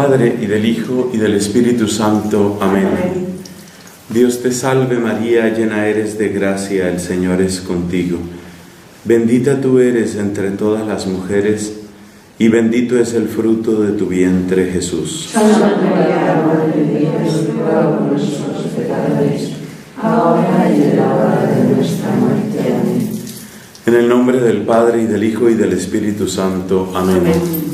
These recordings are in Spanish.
Padre, y del Hijo, y del Espíritu Santo. Amén. Dios te salve María, llena eres de gracia, el Señor es contigo. Bendita tú eres entre todas las mujeres, y bendito es el fruto de tu vientre, Jesús. Santa María, Madre de Dios, ruega por nosotros pecadores, ahora y en la hora de nuestra muerte. Amén. En el nombre del Padre, y del Hijo, y del Espíritu Santo. Amén.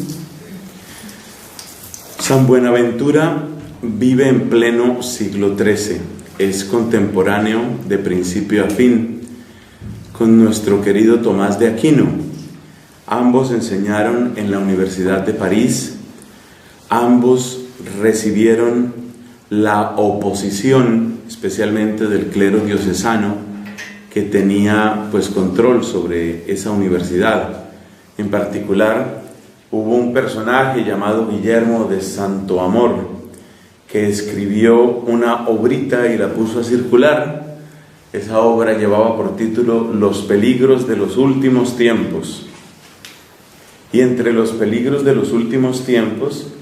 San Buenaventura vive en pleno siglo XIII. Es contemporáneo de principio a fin con nuestro querido Tomás de Aquino. Ambos enseñaron en la Universidad de París. Ambos recibieron la oposición, especialmente del clero diocesano, que tenía pues control sobre esa universidad. En particular, hubo un personaje llamado Guillermo de Santo Amor, que escribió una obrita y la puso a circular. Esa obra llevaba por título Los peligros de los últimos tiempos. Y entre los peligros de los últimos tiempos,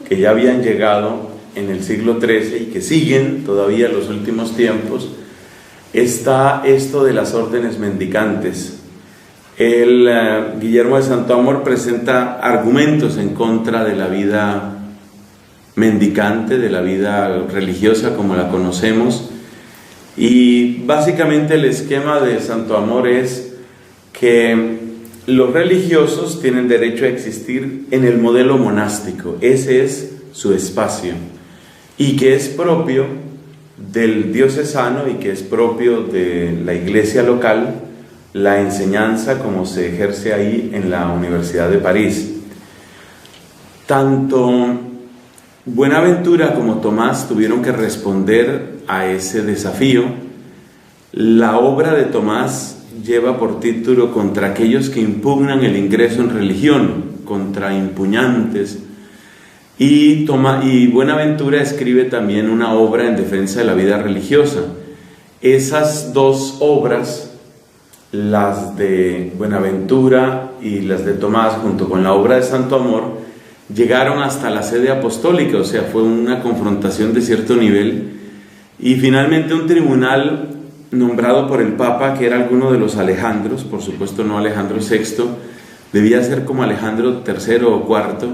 que ya habían llegado en el siglo XIII y que siguen todavía los últimos tiempos, está esto de las órdenes mendicantes. Guillermo de Santo Amor presenta argumentos en contra de la vida mendicante, de la vida religiosa como la conocemos, y básicamente el esquema de Santo Amor es que los religiosos tienen derecho a existir en el modelo monástico. Ese es su espacio, y que es propio del diocesano y que es propio de la iglesia local la enseñanza como se ejerce ahí en la Universidad de París. Tanto Buenaventura como Tomás tuvieron que responder a ese desafío. La obra de Tomás lleva por título Contra aquellos que impugnan el ingreso en religión, contra impugnantes. Y Buenaventura escribe también una obra en defensa de la vida religiosa. Esas dos obras, las de Buenaventura y las de Tomás, junto con la obra de Santo Amor, llegaron hasta la sede apostólica, o sea, fue una confrontación de cierto nivel, y finalmente un tribunal nombrado por el Papa, que era alguno de los Alejandros, por supuesto no Alejandro VI, debía ser como Alejandro III o IV,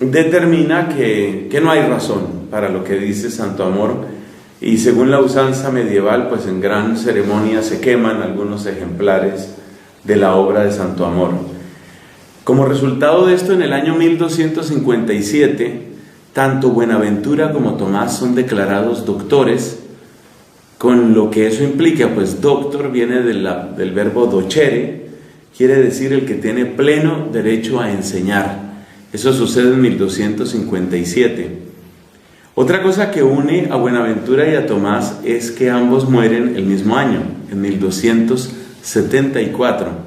determina que no hay razón para lo que dice Santo Amor, y según la usanza medieval, pues en gran ceremonia se queman algunos ejemplares de la obra de Santo Amor. Como resultado de esto, en el año 1257, tanto Buenaventura como Tomás son declarados doctores, con lo que eso implica, pues doctor viene del verbo docere, quiere decir el que tiene pleno derecho a enseñar. Eso sucede en 1257. Otra cosa que une a Buenaventura y a Tomás es que ambos mueren el mismo año, en 1274.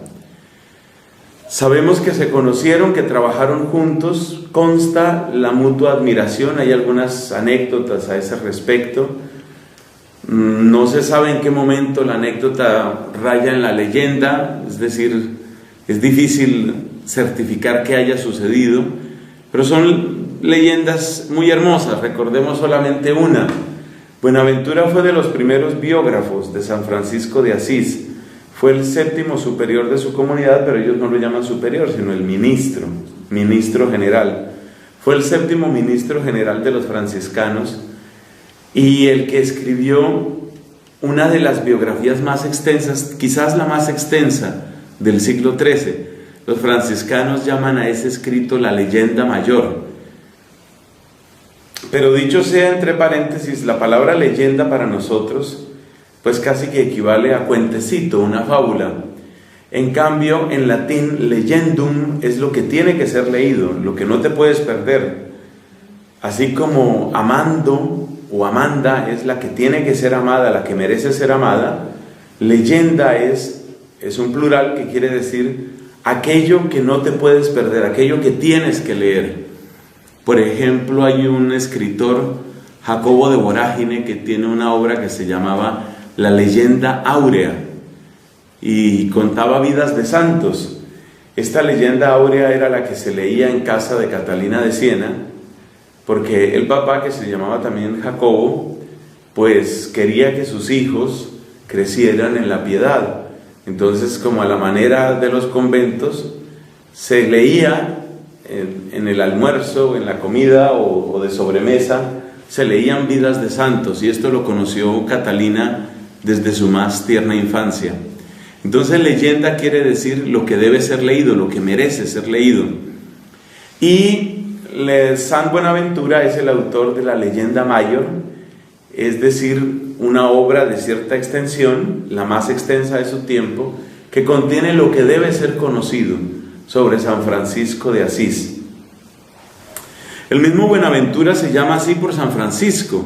Sabemos que se conocieron, que trabajaron juntos, consta la mutua admiración, hay algunas anécdotas a ese respecto. No se sabe en qué momento la anécdota raya en la leyenda, es decir, es difícil certificar que haya sucedido, pero son leyendas muy hermosas. Recordemos solamente una. Buenaventura fue de los primeros biógrafos de San Francisco de Asís. Fue el séptimo superior de su comunidad, pero ellos no lo llaman superior, sino el ministro general. Fue el séptimo ministro general de los franciscanos y el que escribió una de las biografías más extensas, quizás la más extensa del siglo XIII. Los franciscanos llaman a ese escrito la leyenda mayor. Pero dicho sea entre paréntesis, la palabra leyenda para nosotros pues casi que equivale a cuentecito, una fábula. En cambio, en latín, legendum es lo que tiene que ser leído, lo que no te puedes perder. Así como amando o amanda es la que tiene que ser amada, la que merece ser amada, leyenda es un plural que quiere decir aquello que no te puedes perder, aquello que tienes que leer. Por ejemplo, hay un escritor, Jacobo de Vorágine, que tiene una obra que se llamaba La leyenda áurea y contaba vidas de santos. Esta leyenda áurea era la que se leía en casa de Catalina de Siena, porque el papá, que se llamaba también Jacobo, pues quería que sus hijos crecieran en la piedad. Entonces, como a la manera de los conventos, se leía en el almuerzo, en la comida o de sobremesa, se leían vidas de santos, y esto lo conoció Catalina desde su más tierna infancia. Entonces, leyenda quiere decir lo que debe ser leído, lo que merece ser leído. Y San Buenaventura es el autor de la leyenda mayor, es decir, una obra de cierta extensión, la más extensa de su tiempo, que contiene lo que debe ser conocido sobre San Francisco de Asís. El mismo Buenaventura se llama así por San Francisco.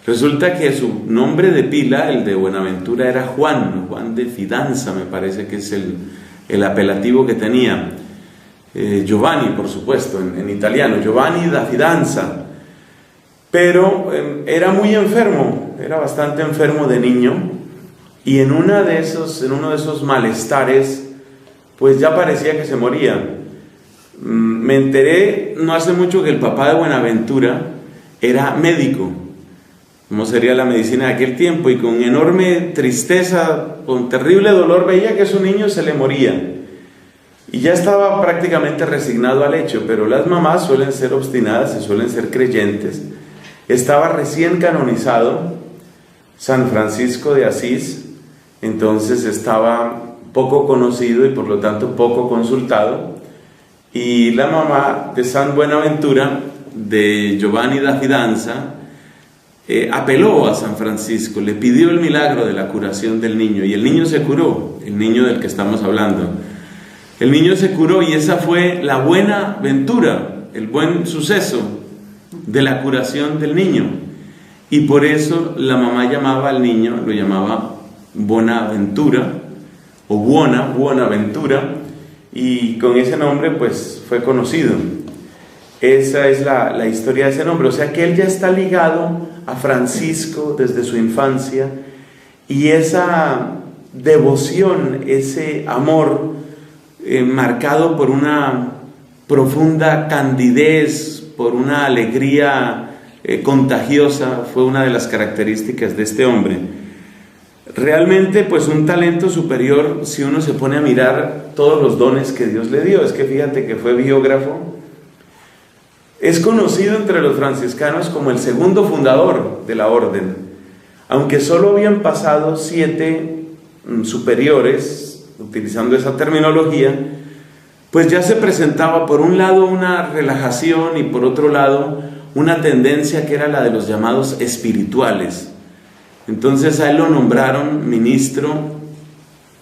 Resulta que su nombre de pila, el de Buenaventura, era Juan de Fidanza, me parece que es el apelativo que tenía. Giovanni, por supuesto, en italiano, Giovanni da Fidanza. Pero era muy enfermo, era bastante enfermo de niño, y en uno de esos malestares, pues ya parecía que se moría. Me enteré no hace mucho que el papá de Buenaventura era médico, como sería la medicina de aquel tiempo, y con enorme tristeza, con terrible dolor, veía que su niño se le moría. Y ya estaba prácticamente resignado al hecho, pero las mamás suelen ser obstinadas y suelen ser creyentes. Estaba recién canonizado San Francisco de Asís, entonces estaba poco conocido y por lo tanto poco consultado, y la mamá de San Buenaventura, de Giovanni da Fidanza, apeló a San Francisco, le pidió el milagro de la curación del niño, y el niño se curó, el niño del que estamos hablando. El niño se curó, y esa fue la buena ventura, el buen suceso de la curación del niño. Y por eso la mamá llamaba al niño, lo llamaba Bonaventura, o Buonaventura, y con ese nombre pues fue conocido. Esa es la historia de ese nombre, o sea que él ya está ligado a Francisco desde su infancia, y esa devoción, ese amor marcado por una profunda candidez, por una alegría contagiosa, fue una de las características de este hombre. Realmente, pues un talento superior si uno se pone a mirar todos los dones que Dios le dio. Es que fíjate que fue biógrafo. Es conocido entre los franciscanos como el segundo fundador de la orden, aunque solo habían pasado 7 superiores, utilizando esa terminología, pues ya se presentaba por un lado una relajación y por otro lado una tendencia que era la de los llamados espirituales. Entonces a él lo nombraron ministro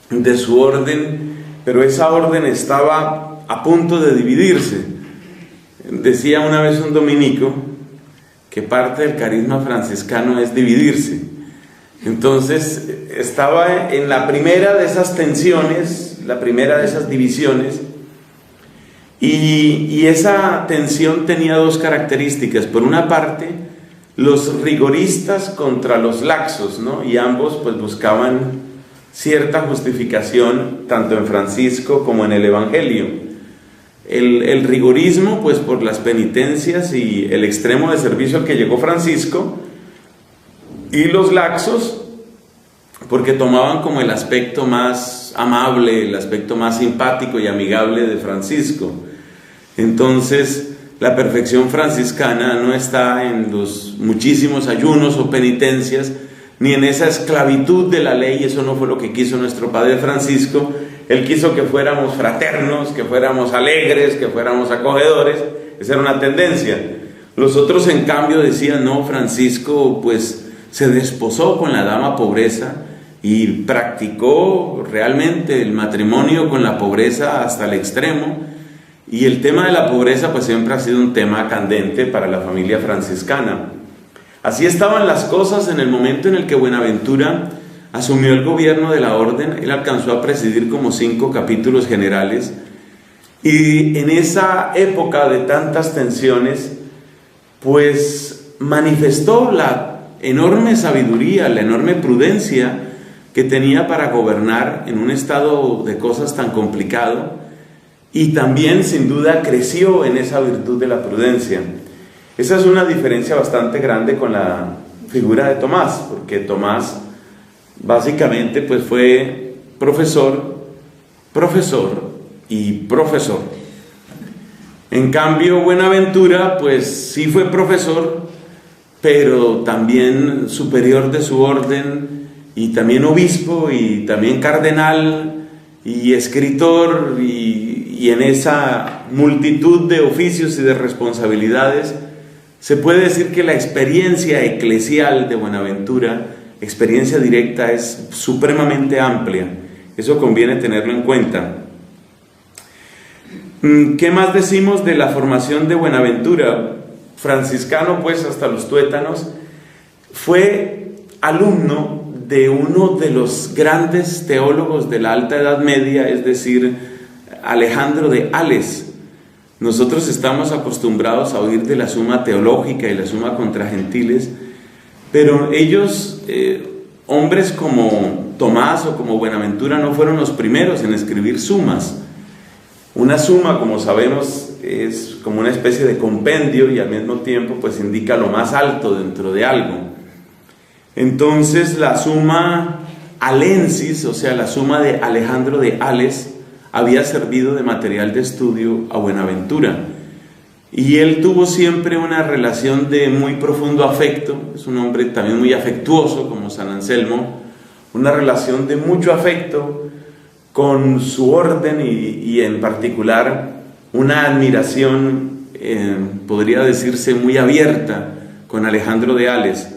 de su orden, pero esa orden estaba a punto de dividirse. Decía una vez un dominico que parte del carisma franciscano es dividirse. Entonces estaba en la primera de esas tensiones, la primera de esas divisiones, y esa tensión tenía 2 características. Por una parte, los rigoristas contra los laxos, ¿no? Y ambos pues buscaban cierta justificación tanto en Francisco como en el Evangelio. El rigorismo pues por las penitencias y el extremo de servicio al que llegó Francisco, y los laxos porque tomaban como el aspecto más amable, el aspecto más simpático y amigable de Francisco. Entonces, la perfección franciscana no está en los muchísimos ayunos o penitencias, ni en esa esclavitud de la ley. Eso no fue lo que quiso nuestro Padre Francisco. Él quiso que fuéramos fraternos, que fuéramos alegres, que fuéramos acogedores. Esa era una tendencia. Los otros, en cambio, decían, no, Francisco pues se desposó con la dama pobreza y practicó realmente el matrimonio con la pobreza hasta el extremo. Y el tema de la pobreza pues siempre ha sido un tema candente para la familia franciscana. Así estaban las cosas en el momento en el que Buenaventura asumió el gobierno de la orden. Él alcanzó a presidir como 5 capítulos generales, y en esa época de tantas tensiones pues manifestó la enorme sabiduría, la enorme prudencia que tenía para gobernar en un estado de cosas tan complicado. y también sin duda creció en esa virtud de la prudencia. Esa es una diferencia bastante grande con la figura de Tomás, porque Tomás básicamente pues fue profesor y profesor. En cambio, Buenaventura pues sí fue profesor, pero también superior de su orden, y también obispo, y también cardenal, y escritor, y en esa multitud de oficios y de responsabilidades, se puede decir que la experiencia eclesial de Buenaventura, experiencia directa, es supremamente amplia. Eso conviene tenerlo en cuenta. ¿Qué más decimos de la formación de Buenaventura? Franciscano pues hasta los tuétanos, fue alumno de uno de los grandes teólogos de la Alta Edad Media, es decir, Alejandro de Ales. Nosotros estamos acostumbrados a oír de la Suma Teológica y la Suma contra Gentiles, pero ellos, hombres como Tomás o como Buenaventura, no fueron los primeros en escribir sumas. Una suma, como sabemos, es como una especie de compendio y al mismo tiempo pues indica lo más alto dentro de algo. Entonces la Suma Alensis, o sea, la suma de Alejandro de Ales, había servido de material de estudio a Buenaventura. Y él tuvo siempre una relación de muy profundo afecto, es un hombre también muy afectuoso como San Anselmo, una relación de mucho afecto con su orden y en particular una admiración, podría decirse, muy abierta con Alejandro de Ales.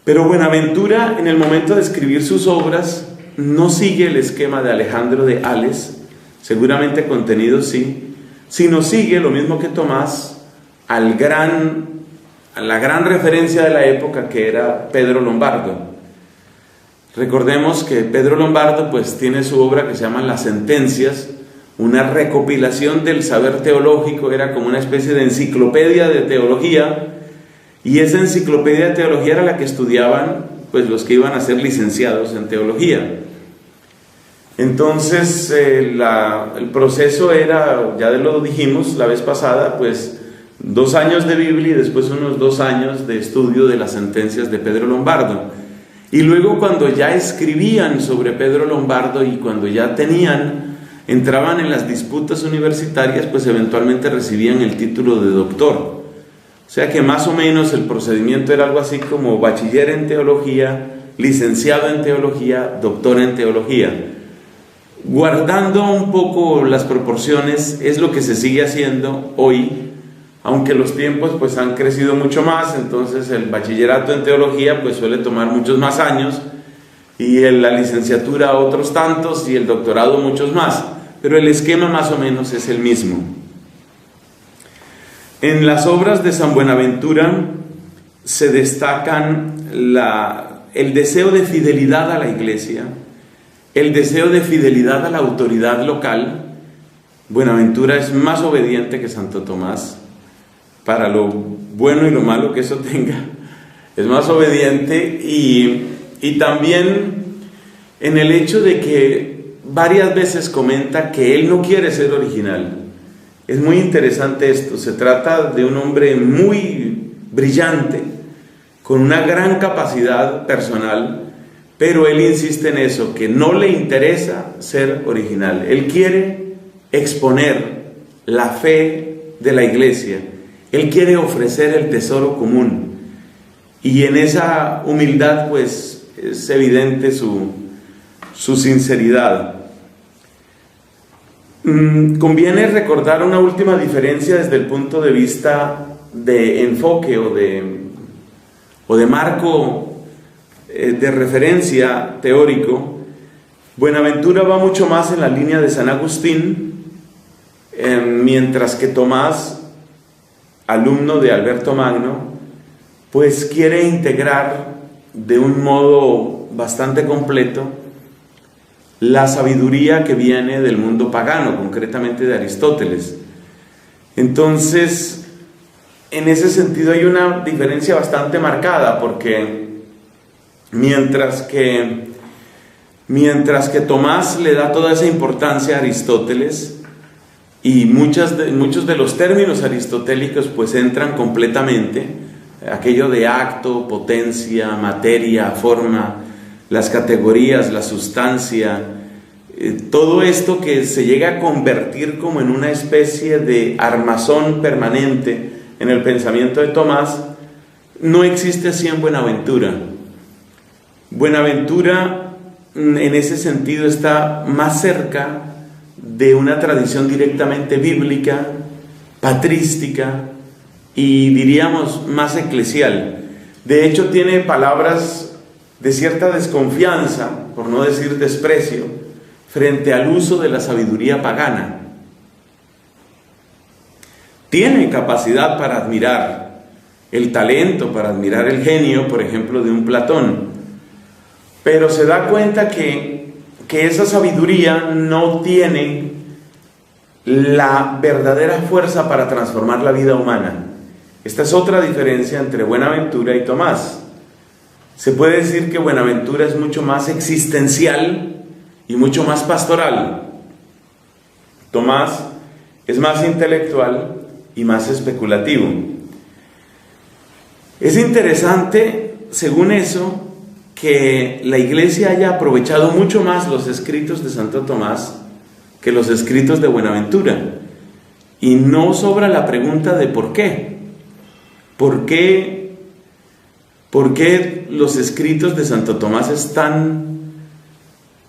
Pero Buenaventura, en el momento de escribir sus obras, no sigue el esquema de Alejandro de Ales, seguramente contenido sí, sino sigue lo mismo que Tomás a la gran referencia de la época, que era Pedro Lombardo. Recordemos que Pedro Lombardo pues tiene su obra que se llama Las Sentencias, una recopilación del saber teológico, era como una especie de enciclopedia de teología, y esa enciclopedia de teología era la que estudiaban pues los que iban a ser licenciados en teología. Entonces el proceso era, ya lo dijimos la vez pasada, pues 2 años de Biblia y después unos 2 años de estudio de las sentencias de Pedro Lombardo. Y luego cuando ya escribían sobre Pedro Lombardo y cuando ya entraban en las disputas universitarias, pues eventualmente recibían el título de doctor. O sea que más o menos el procedimiento era algo así como bachiller en teología, licenciado en teología, doctor en teología. Guardando un poco las proporciones, es lo que se sigue haciendo hoy, aunque los tiempos pues han crecido mucho más. Entonces el bachillerato en teología pues suele tomar muchos más años, y la licenciatura otros tantos, y el doctorado muchos más, pero el esquema más o menos es el mismo. En las obras de San Buenaventura se destacan el deseo de fidelidad a la Iglesia, el deseo de fidelidad a la autoridad local. Buenaventura es más obediente que Santo Tomás, para lo bueno y lo malo que eso tenga, es más obediente, y también en el hecho de que varias veces comenta que él no quiere ser original. Es muy interesante esto, se trata de un hombre muy brillante, con una gran capacidad personal, pero él insiste en eso, que no le interesa ser original. Él quiere exponer la fe de la Iglesia, él quiere ofrecer el tesoro común, y en esa humildad pues es evidente su sinceridad. Conviene recordar una última diferencia desde el punto de vista de enfoque o de marco de referencia teórico. Buenaventura va mucho más en la línea de San Agustín, mientras que Tomás, alumno de Alberto Magno, pues quiere integrar de un modo bastante completo la sabiduría que viene del mundo pagano, concretamente de Aristóteles. Entonces, en ese sentido hay una diferencia bastante marcada, porque mientras que Tomás le da toda esa importancia a Aristóteles, y muchos de los términos aristotélicos pues entran completamente, aquello de acto, potencia, materia, forma, las categorías, la sustancia, todo esto que se llega a convertir como en una especie de armazón permanente en el pensamiento de Tomás, no existe así en Buenaventura. Buenaventura en ese sentido está más cerca de una tradición directamente bíblica, patrística y diríamos más eclesial. De hecho tiene palabras de cierta desconfianza, por no decir desprecio, frente al uso de la sabiduría pagana. Tiene capacidad para admirar el talento, para admirar el genio, por ejemplo, de un Platón, pero se da cuenta que esa sabiduría no tiene la verdadera fuerza para transformar la vida humana. Esta es otra diferencia entre Buenaventura y Tomás. Se puede decir que Buenaventura es mucho más existencial y mucho más pastoral. Tomás es más intelectual y más especulativo. Es interesante, según eso, que la Iglesia haya aprovechado mucho más los escritos de Santo Tomás que los escritos de Buenaventura. Y no sobra la pregunta de ¿por qué? ¿Por qué los escritos de Santo Tomás están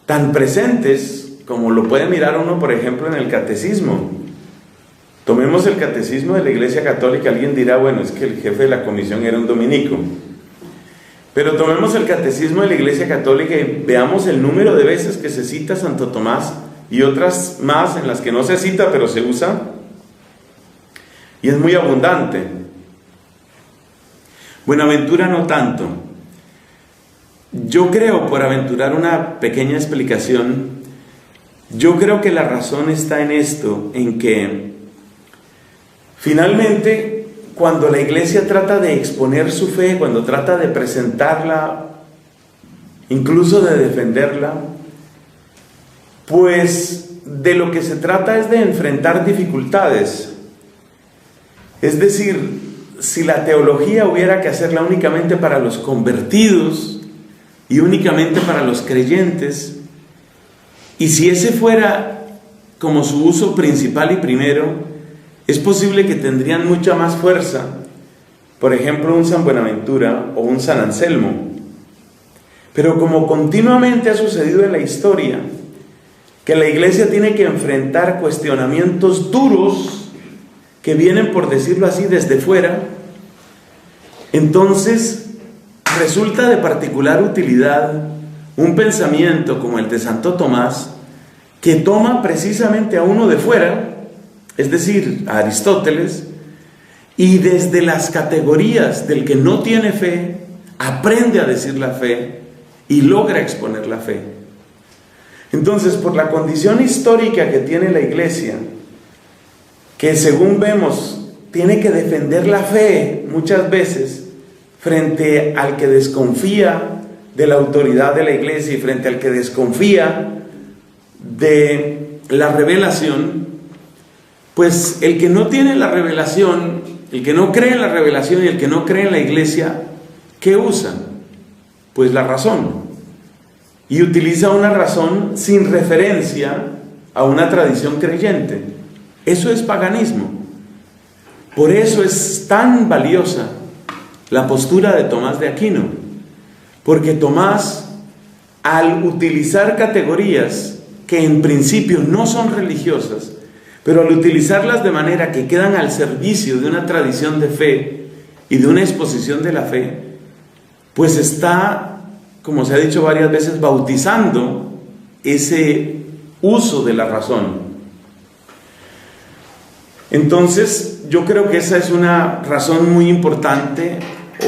tan presentes como lo puede mirar uno, por ejemplo, en el Catecismo? Tomemos el Catecismo de la Iglesia Católica. Alguien dirá, bueno, es que el jefe de la comisión era un dominico. Pero tomemos el Catecismo de la Iglesia Católica y veamos el número de veces que se cita Santo Tomás y otras más en las que no se cita, pero se usa. Y es muy abundante. Buenaventura no tanto. Yo creo, por aventurar una pequeña explicación, yo creo que la razón está en esto, en que finalmente cuando la Iglesia trata de exponer su fe, cuando trata de presentarla, incluso de defenderla, pues de lo que se trata es de enfrentar dificultades. Es decir, si la teología hubiera que hacerla únicamente para los convertidos y únicamente para los creyentes, y si ese fuera como su uso principal y primero, es posible que tendrían mucha más fuerza, por ejemplo, un San Buenaventura o un San Anselmo. Pero como continuamente ha sucedido en la historia, que la Iglesia tiene que enfrentar cuestionamientos duros que vienen, por decirlo así, desde fuera, entonces resulta de particular utilidad un pensamiento como el de Santo Tomás, que toma precisamente a uno de fuera, es decir, a Aristóteles, y desde las categorías del que no tiene fe, aprende a decir la fe y logra exponer la fe. Entonces, por la condición histórica que tiene la Iglesia, que según vemos, tiene que defender la fe muchas veces frente al que desconfía de la autoridad de la Iglesia y frente al que desconfía de la revelación, pues el que no tiene la revelación, el que no cree en la revelación y el que no cree en la Iglesia, ¿qué usa? Pues la razón. Y utiliza una razón sin referencia a una tradición creyente. Eso es paganismo. Por eso es tan valiosa la postura de Tomás de Aquino. Porque Tomás, al utilizar categorías que en principio no son religiosas, pero al utilizarlas de manera que quedan al servicio de una tradición de fe y de una exposición de la fe, pues está, como se ha dicho varias veces, bautizando ese uso de la razón. Entonces, yo creo que esa es una razón muy importante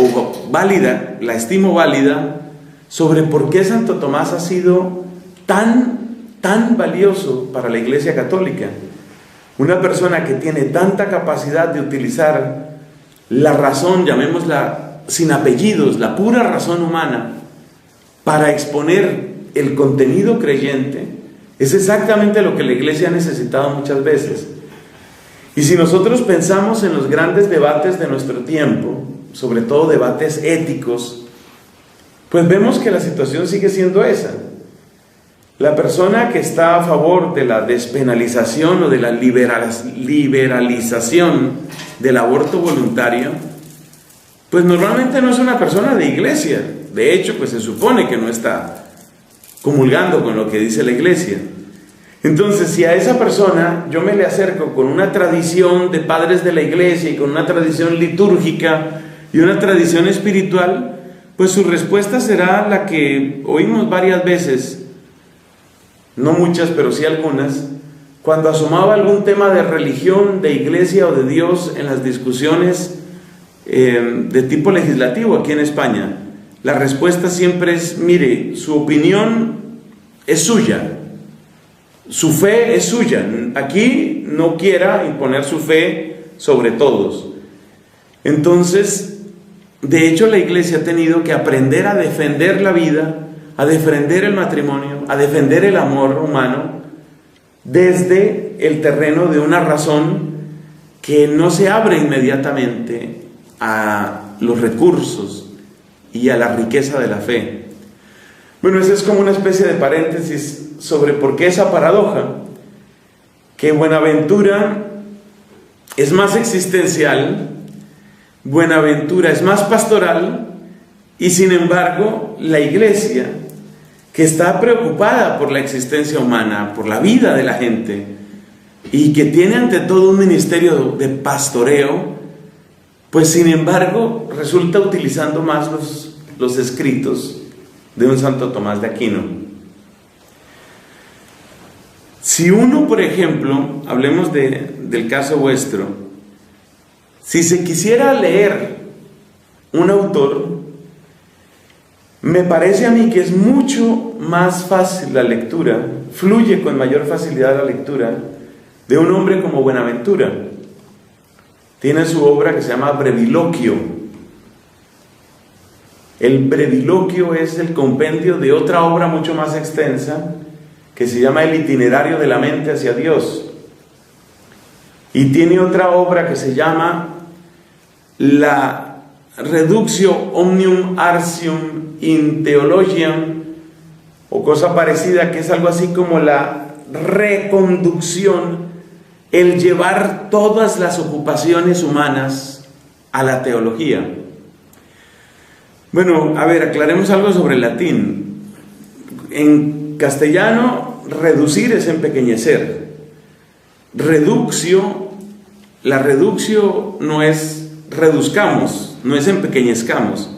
o válida, la estimo válida, sobre por qué Santo Tomás ha sido tan valioso para la Iglesia Católica. Una persona que tiene tanta capacidad de utilizar la razón, llamémosla sin apellidos, la pura razón humana, para exponer el contenido creyente, es exactamente lo que la Iglesia ha necesitado muchas veces. Y si nosotros pensamos en los grandes debates de nuestro tiempo, sobre todo debates éticos, pues vemos que la situación sigue siendo esa. La persona que está a favor de la despenalización o de la liberalización del aborto voluntario, pues normalmente no es una persona de iglesia. De hecho, pues se supone que no está comulgando con lo que dice la iglesia. Entonces, si a esa persona yo me le acerco con una tradición de padres de la iglesia y con una tradición litúrgica y una tradición espiritual, pues su respuesta será la que oímos varias veces, no muchas, pero sí algunas, cuando asomaba algún tema de religión, de iglesia o de Dios en las discusiones de tipo legislativo aquí en España. La respuesta siempre es: mire, su opinión es suya, su fe es suya, aquí no quiera imponer su fe sobre todos. Entonces, de hecho, la iglesia ha tenido que aprender a defender la vida, a defender el matrimonio, a defender el amor humano desde el terreno de una razón que no se abre inmediatamente a los recursos y a la riqueza de la fe. Bueno, esa es como una especie de paréntesis sobre por qué esa paradoja, que Buenaventura es más existencial, Buenaventura es más pastoral, y sin embargo la iglesia, que está preocupada por la existencia humana, por la vida de la gente, y que tiene ante todo un ministerio de pastoreo, pues sin embargo resulta utilizando más los escritos de un Santo Tomás de Aquino. Si uno, por ejemplo, hablemos del caso vuestro, si se quisiera leer un autor, me parece a mí que es mucho más fácil la lectura, fluye con mayor facilidad la lectura de un hombre como Buenaventura. Tiene su obra que se llama Breviloquio. El Breviloquio es el compendio de otra obra mucho más extensa que se llama El itinerario de la mente hacia Dios. Y tiene otra obra que se llama La Reductio Omnium Artium in Theologiam, o cosa parecida, que es algo así como la reconducción, el llevar todas las ocupaciones humanas a la teología. Bueno, a ver, aclaremos algo sobre el latín. En castellano, reducir es empequeñecer. Reductio, la reductio no es reduzcamos, no es empequeñezcamos,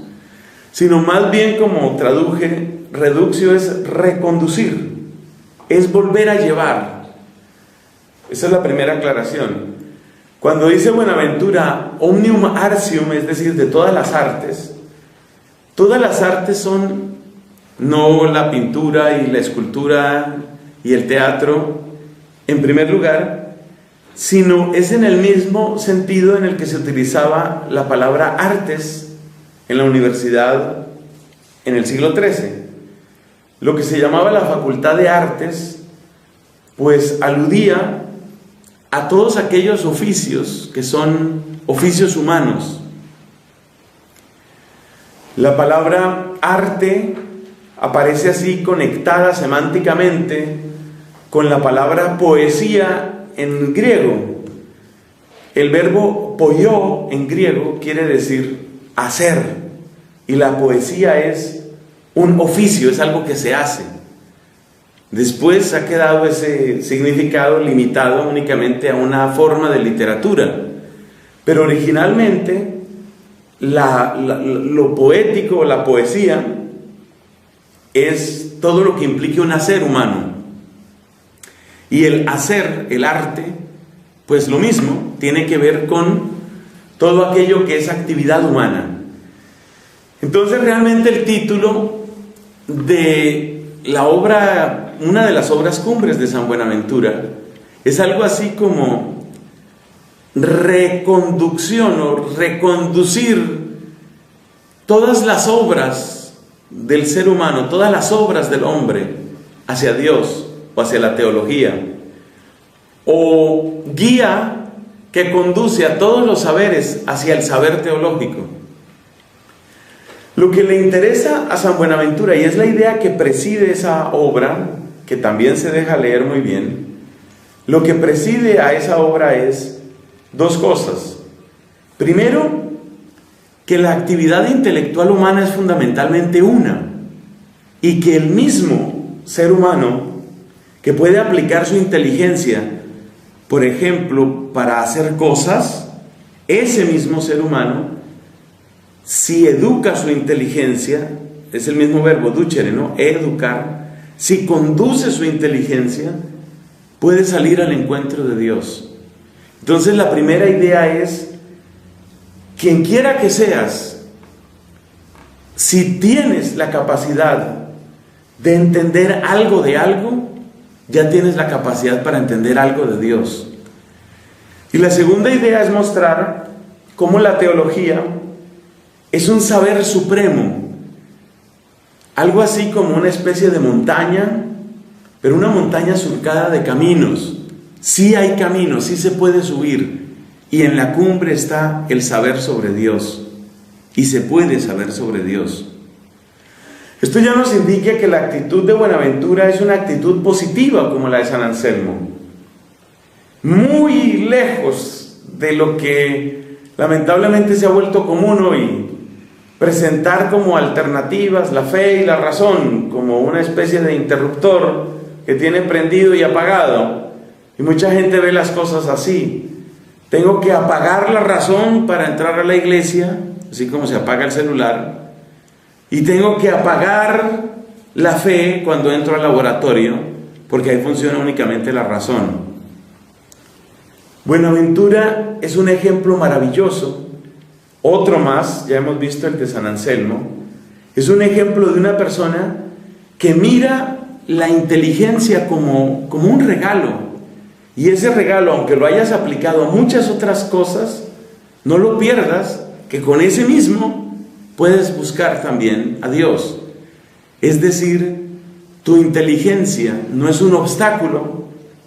sino más bien, como traduje, reductio es reconducir, es volver a llevar. Esa es la primera aclaración. Cuando dice Buenaventura omnium artium, es decir, de todas las artes son no la pintura y la escultura y el teatro en primer lugar, sino es en el mismo sentido en el que se utilizaba la palabra artes en la universidad en el siglo XIII. Lo que se llamaba la Facultad de Artes, pues aludía a todos aquellos oficios que son oficios humanos. La palabra arte aparece así conectada semánticamente con la palabra poesía en griego. El verbo poió en griego quiere decir hacer, y la poesía es un oficio, es algo que se hace. Después ha quedado ese significado limitado únicamente a una forma de literatura, pero originalmente lo poético, la poesía, es todo lo que implique un hacer humano. Y el hacer, el arte, pues lo mismo, tiene que ver con todo aquello que es actividad humana. Entonces realmente el título de la obra, una de las obras cumbres de San Buenaventura, es algo así como reconducción o reconducir todas las obras del ser humano, todas las obras del hombre hacia Dios o hacia la teología, o guía que conduce a todos los saberes hacia el saber teológico. Lo que le interesa a San Buenaventura, y es la idea que preside esa obra, que también se deja leer muy bien, lo que preside a esa obra es dos cosas. Primero, que la actividad intelectual humana es fundamentalmente una, y que el mismo ser humano que puede aplicar su inteligencia, por ejemplo, para hacer cosas, ese mismo ser humano, si educa su inteligencia, es el mismo verbo ducere, ¿no? Educar, si conduce su inteligencia, puede salir al encuentro de Dios. Entonces la primera idea es, quien quiera que seas, si tienes la capacidad de entender algo de algo, ya tienes la capacidad para entender algo de Dios. Y la segunda idea es mostrar cómo la teología es un saber supremo, algo así como una especie de montaña, pero una montaña surcada de caminos. Sí hay caminos, sí se puede subir, y en la cumbre está el saber sobre Dios, y se puede saber sobre Dios. Esto ya nos indica que la actitud de Buenaventura es una actitud positiva como la de San Anselmo, muy lejos de lo que lamentablemente se ha vuelto común hoy, presentar como alternativas la fe y la razón, como una especie de interruptor que tiene prendido y apagado, y mucha gente ve las cosas así. Tengo que apagar la razón para entrar a la iglesia, así como se apaga el celular, y tengo que apagar la fe cuando entro al laboratorio, porque ahí funciona únicamente la razón. Buenaventura es un ejemplo maravilloso, otro más, ya hemos visto el de San Anselmo, es un ejemplo de una persona que mira la inteligencia como un regalo, y ese regalo, aunque lo hayas aplicado a muchas otras cosas, no lo pierdas, que con ese mismo puedes buscar también a Dios. Es decir, tu inteligencia no es un obstáculo,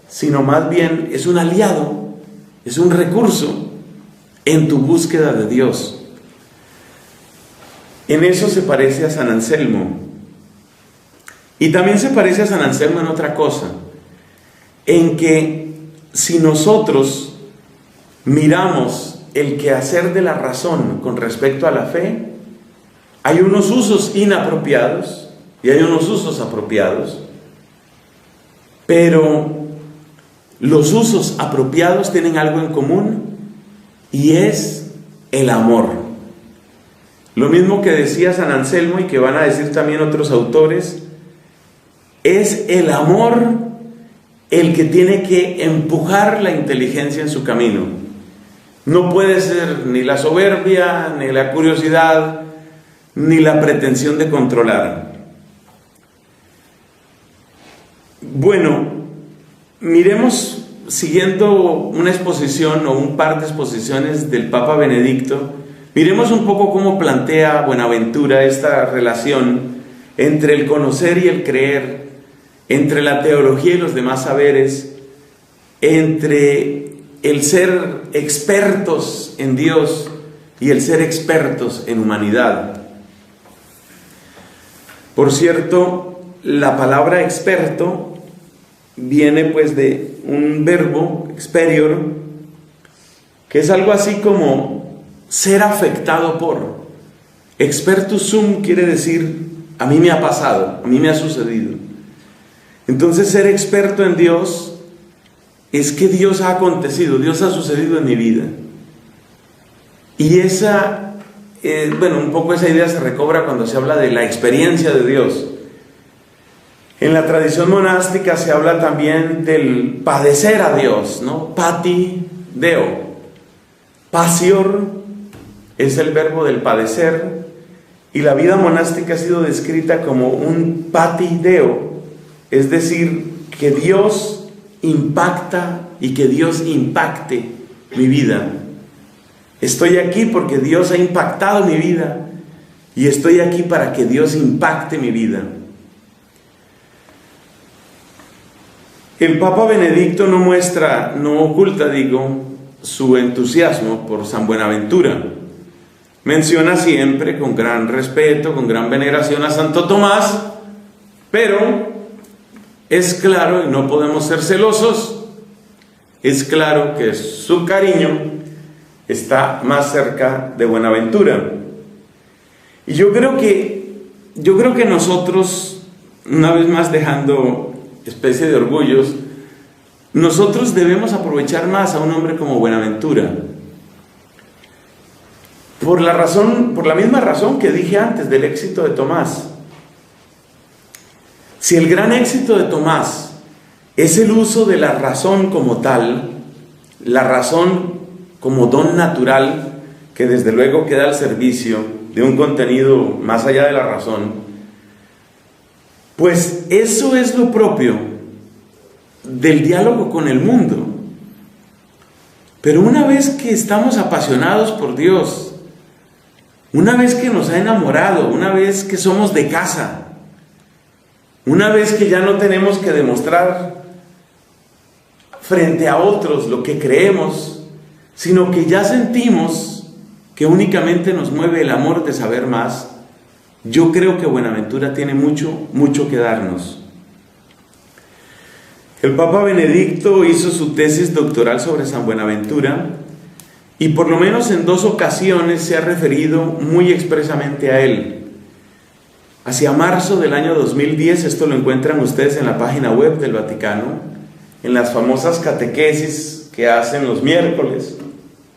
sino más bien es un aliado, es un recurso en tu búsqueda de Dios. En eso se parece a San Anselmo. Y también se parece a San Anselmo en otra cosa, en que si nosotros miramos el quehacer de la razón con respecto a la fe, hay unos usos inapropiados y hay unos usos apropiados, pero los usos apropiados tienen algo en común, y es el amor. Lo mismo que decía San Anselmo y que van a decir también otros autores, es el amor el que tiene que empujar la inteligencia en su camino. No puede ser ni la soberbia, ni la curiosidad, ni la pretensión de controlar. Bueno, miremos, siguiendo una exposición o un par de exposiciones del Papa Benedicto, miremos un poco cómo plantea Buenaventura esta relación entre el conocer y el creer, entre la teología y los demás saberes, entre el ser expertos en Dios y el ser expertos en humanidad. Por cierto, la palabra experto viene pues de un verbo, experior, que es algo así como ser afectado por. Expertus sum quiere decir, a mí me ha pasado, a mí me ha sucedido. Entonces, ser experto en Dios es que Dios ha acontecido, Dios ha sucedido en mi vida. Y un poco esa idea se recobra cuando se habla de la experiencia de Dios. En la tradición monástica se habla también del padecer a Dios, ¿no? Pati deo. Pasior es el verbo del padecer, y la vida monástica ha sido descrita como un pati deo, es decir, que Dios impacta y que Dios impacte mi vida. Estoy aquí porque Dios ha impactado mi vida, y estoy aquí para que Dios impacte mi vida. El Papa Benedicto no oculta, su entusiasmo por San Buenaventura. Menciona siempre con gran respeto, con gran veneración a Santo Tomás, pero es claro, y no podemos ser celosos, es claro que su cariño está más cerca de Buenaventura. Y yo creo que nosotros, una vez más dejando especie de orgullos, nosotros debemos aprovechar más a un hombre como Buenaventura. Por la misma razón que dije antes del éxito de Tomás. Si el gran éxito de Tomás es el uso de la razón como tal, la razón como don natural, que desde luego queda al servicio de un contenido más allá de la razón, pues eso es lo propio del diálogo con el mundo. Pero una vez que estamos apasionados por Dios, una vez que nos ha enamorado, una vez que somos de casa, una vez que ya no tenemos que demostrar frente a otros lo que creemos, sino que ya sentimos que únicamente nos mueve el amor de saber más, yo creo que Buenaventura tiene mucho que darnos. El Papa Benedicto hizo su tesis doctoral sobre San Buenaventura y por lo menos en 2 ocasiones se ha referido muy expresamente a él. Hacia marzo del año 2010, esto lo encuentran ustedes en la página web del Vaticano, en las famosas catequesis que hacen los miércoles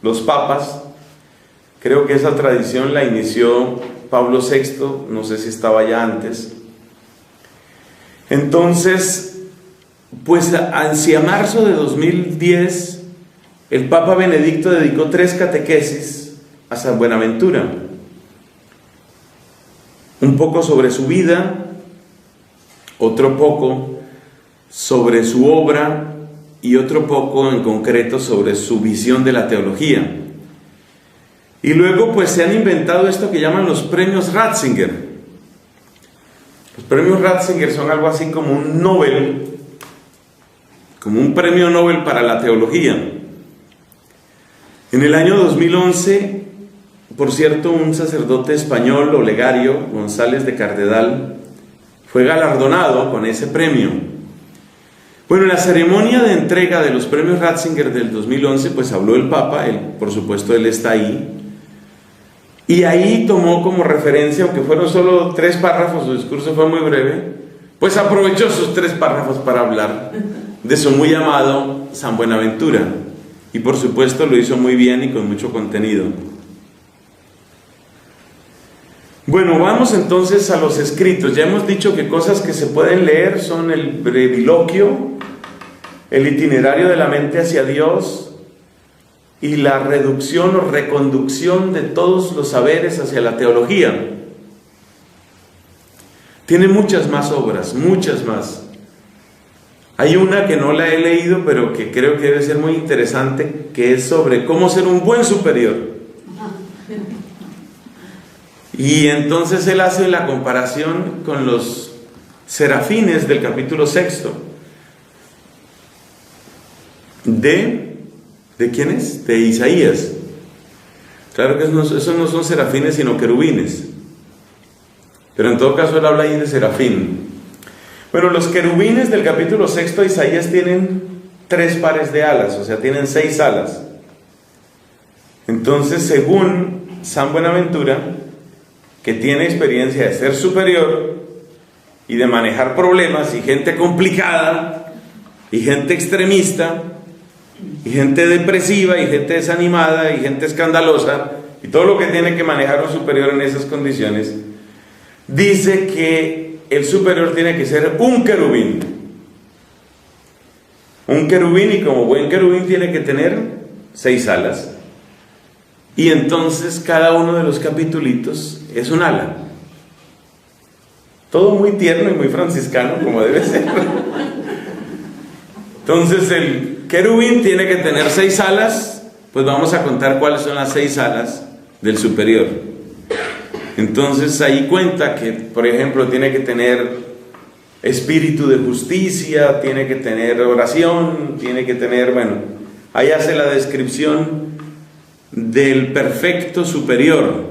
los papas. Creo que esa tradición la inició Pablo VI, no sé si estaba ya antes. Entonces, pues hacia marzo de 2010, el Papa Benedicto dedicó 3 catequesis a San Buenaventura. Un poco sobre su vida, otro poco sobre su obra y otro poco en concreto sobre su visión de la teología. Y luego pues se han inventado esto que llaman los premios Ratzinger. Los premios Ratzinger son algo así como un Nobel, como un premio Nobel para la teología. En el año 2011, por cierto, un sacerdote español, Olegario González de Cardedal, fue galardonado con ese premio. Bueno, en la ceremonia de entrega de los premios Ratzinger del 2011, pues habló el Papa, por supuesto él está ahí, y ahí tomó como referencia, aunque fueron solo 3 párrafos, su discurso fue muy breve, pues aprovechó sus 3 párrafos para hablar de su muy amado San Buenaventura, y por supuesto lo hizo muy bien y con mucho contenido. Bueno, vamos entonces a los escritos. Ya hemos dicho que cosas que se pueden leer son el breviloquio, el itinerario de la mente hacia Dios y la reducción o reconducción de todos los saberes hacia la teología. Tiene muchas más obras, muchas más. Hay una que no la he leído, pero que creo que debe ser muy interesante, que es sobre cómo ser un buen superior. Y entonces él hace la comparación con los serafines del capítulo 6. ¿De quién es? De Isaías. Claro que esos no son serafines, sino querubines. Pero en todo caso él habla ahí de serafín. Bueno, los querubines del capítulo 6 de Isaías tienen 3 pares de alas, o sea, tienen 6 alas. Entonces, según San Buenaventura, que tiene experiencia de ser superior y de manejar problemas y gente complicada y gente extremista y gente depresiva y gente desanimada y gente escandalosa y todo lo que tiene que manejar un superior en esas condiciones, dice que el superior tiene que ser un querubín. Un querubín, y como buen querubín tiene que tener 6 alas. Y entonces cada uno de los capitulitos es un ala. Todo muy tierno y muy franciscano, como debe ser. Entonces el querubín tiene que tener 6 alas. Pues vamos a contar cuáles son las 6 alas del superior. Entonces ahí cuenta que, por ejemplo, tiene que tener espíritu de justicia, tiene que tener oración, tiene que tener, bueno, Ahí hace la descripción del perfecto superior.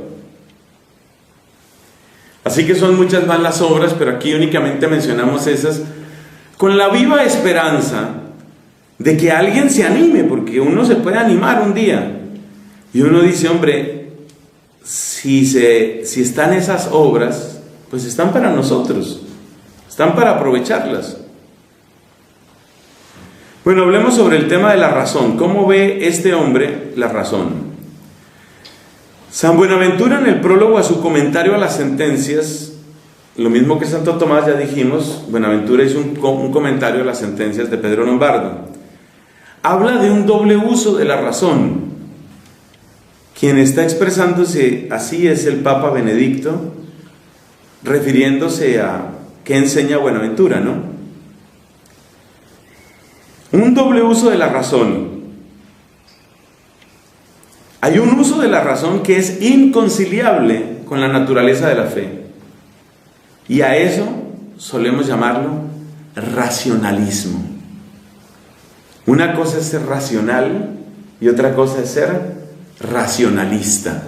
Así que son muchas más las obras, pero aquí únicamente mencionamos esas, con la viva esperanza de que alguien se anime, porque uno se puede animar un día. Y uno dice, hombre, si están esas obras, pues están para nosotros, están para aprovecharlas. Bueno, hablemos sobre el tema de la razón. ¿Cómo ve este hombre la razón? San Buenaventura, en el prólogo a su comentario a las sentencias, lo mismo que Santo Tomás, ya dijimos, Buenaventura hizo un comentario a las sentencias de Pedro Lombardo. Habla de un doble uso de la razón. Quien está expresándose así es el Papa Benedicto, refiriéndose a qué enseña Buenaventura, ¿no? Un doble uso de la razón. Hay un uso de la razón que es inconciliable con la naturaleza de la fe. Y a eso solemos llamarlo racionalismo. Una cosa es ser racional y otra cosa es ser racionalista.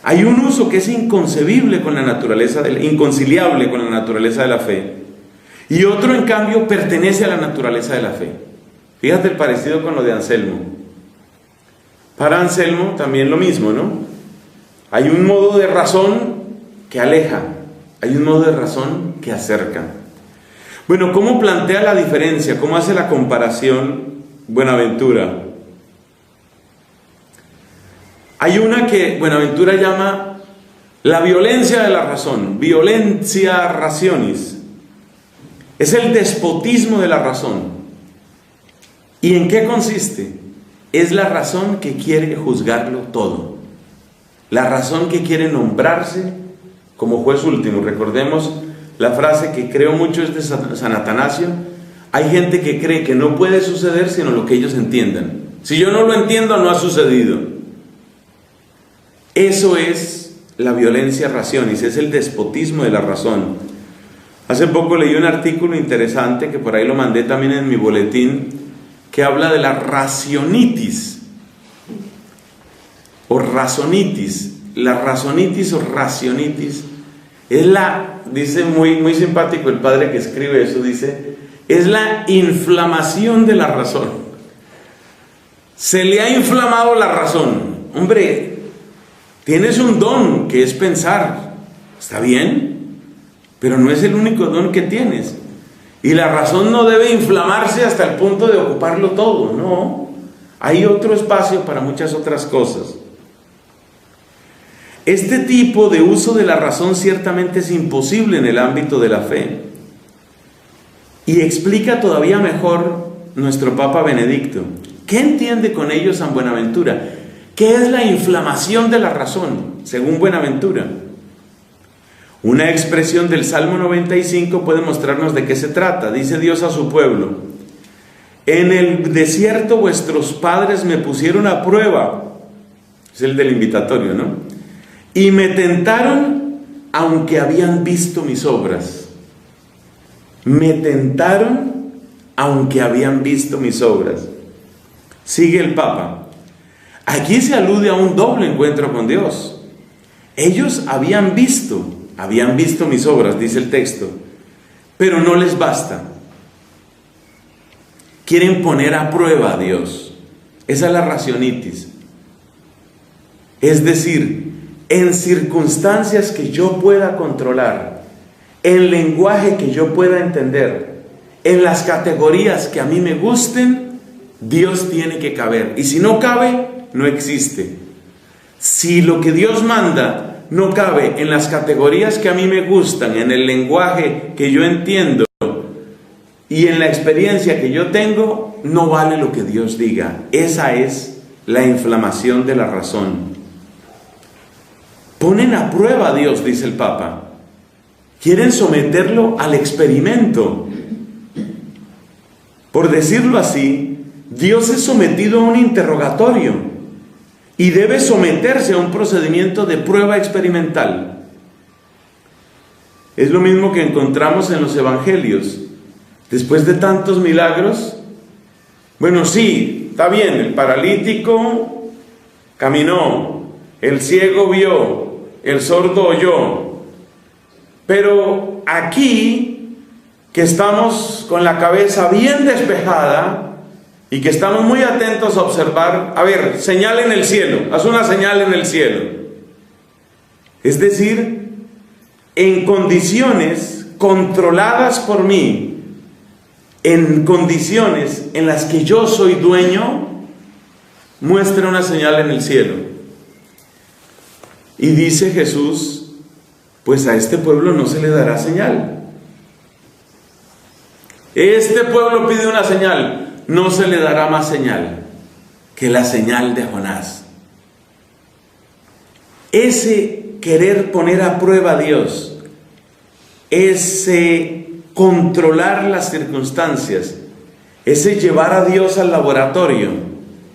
Hay un uso que es inconcebible con la naturaleza, inconciliable con la naturaleza de la fe. Y otro, en cambio, pertenece a la naturaleza de la fe. Fíjate el parecido con lo de Anselmo. Para Anselmo también lo mismo, ¿no? Hay un modo de razón que aleja, hay un modo de razón que acerca. Bueno, ¿cómo plantea la diferencia? ¿Cómo hace la comparación Buenaventura? Hay una que Buenaventura llama la violencia de la razón, violentia rationis. Es el despotismo de la razón. ¿Y en qué consiste? Es la razón que quiere juzgarlo todo. La razón que quiere nombrarse como juez último. Recordemos la frase que creo mucho es de San Atanasio. Hay gente que cree que no puede suceder sino lo que ellos entiendan. Si yo no lo entiendo, no ha sucedido. Eso es la violencia rationis, es el despotismo de la razón. Hace poco leí un artículo interesante, que por ahí lo mandé también en mi boletín, que habla de la racionitis o razonitis. La razonitis o racionitis es dice muy simpático el padre que escribe eso, dice, es la inflamación de la razón. Se le ha inflamado la razón. Hombre, tienes un don que es pensar, ¿está bien? Pero no es el único don que tienes. Y la razón no debe inflamarse hasta el punto de ocuparlo todo, no. Hay otro espacio para muchas otras cosas. Este tipo de uso de la razón ciertamente es imposible en el ámbito de la fe. Y explica todavía mejor nuestro Papa Benedicto. ¿Qué entiende con ello San Buenaventura? ¿Qué es la inflamación de la razón, según Buenaventura? Una expresión del Salmo 95 puede mostrarnos de qué se trata. Dice Dios a su pueblo: en el desierto vuestros padres me pusieron a prueba. Es el del invitatorio, ¿no? Y me tentaron aunque habían visto mis obras. Me tentaron aunque habían visto mis obras. Sigue el Papa. Aquí se alude a un doble encuentro con Dios. Ellos habían visto mis obras, dice el texto, pero no les basta. Quieren poner a prueba a Dios. Esa es la racionitis. Es decir, en circunstancias que yo pueda controlar, en lenguaje que yo pueda entender, en las categorías que a mí me gusten, Dios tiene que caber. Y si no cabe, no existe. Si lo que Dios manda no cabe en las categorías que a mí me gustan, en el lenguaje que yo entiendo y en la experiencia que yo tengo, no vale lo que Dios diga. Esa es la inflamación de la razón. Ponen a prueba a Dios, dice el Papa. Quieren someterlo al experimento. Por decirlo así, Dios es sometido a un interrogatorio y debe someterse a un procedimiento de prueba experimental. Es lo mismo que encontramos en los evangelios. Después de tantos milagros, Bueno, sí, está bien, el paralítico caminó, el ciego vio, el sordo oyó, pero aquí, que estamos con la cabeza bien despejada y que estamos muy atentos a observar, a ver, señal en el cielo, haz una señal en el cielo. Es decir, en condiciones controladas por mí, en condiciones en las que yo soy dueño, muestra una señal en el cielo. Y dice Jesús, pues a este pueblo no se le dará señal. Este pueblo pide una señal, no se le dará más señal que la señal de Jonás. Ese querer poner a prueba a Dios, ese controlar las circunstancias, ese llevar a Dios al laboratorio,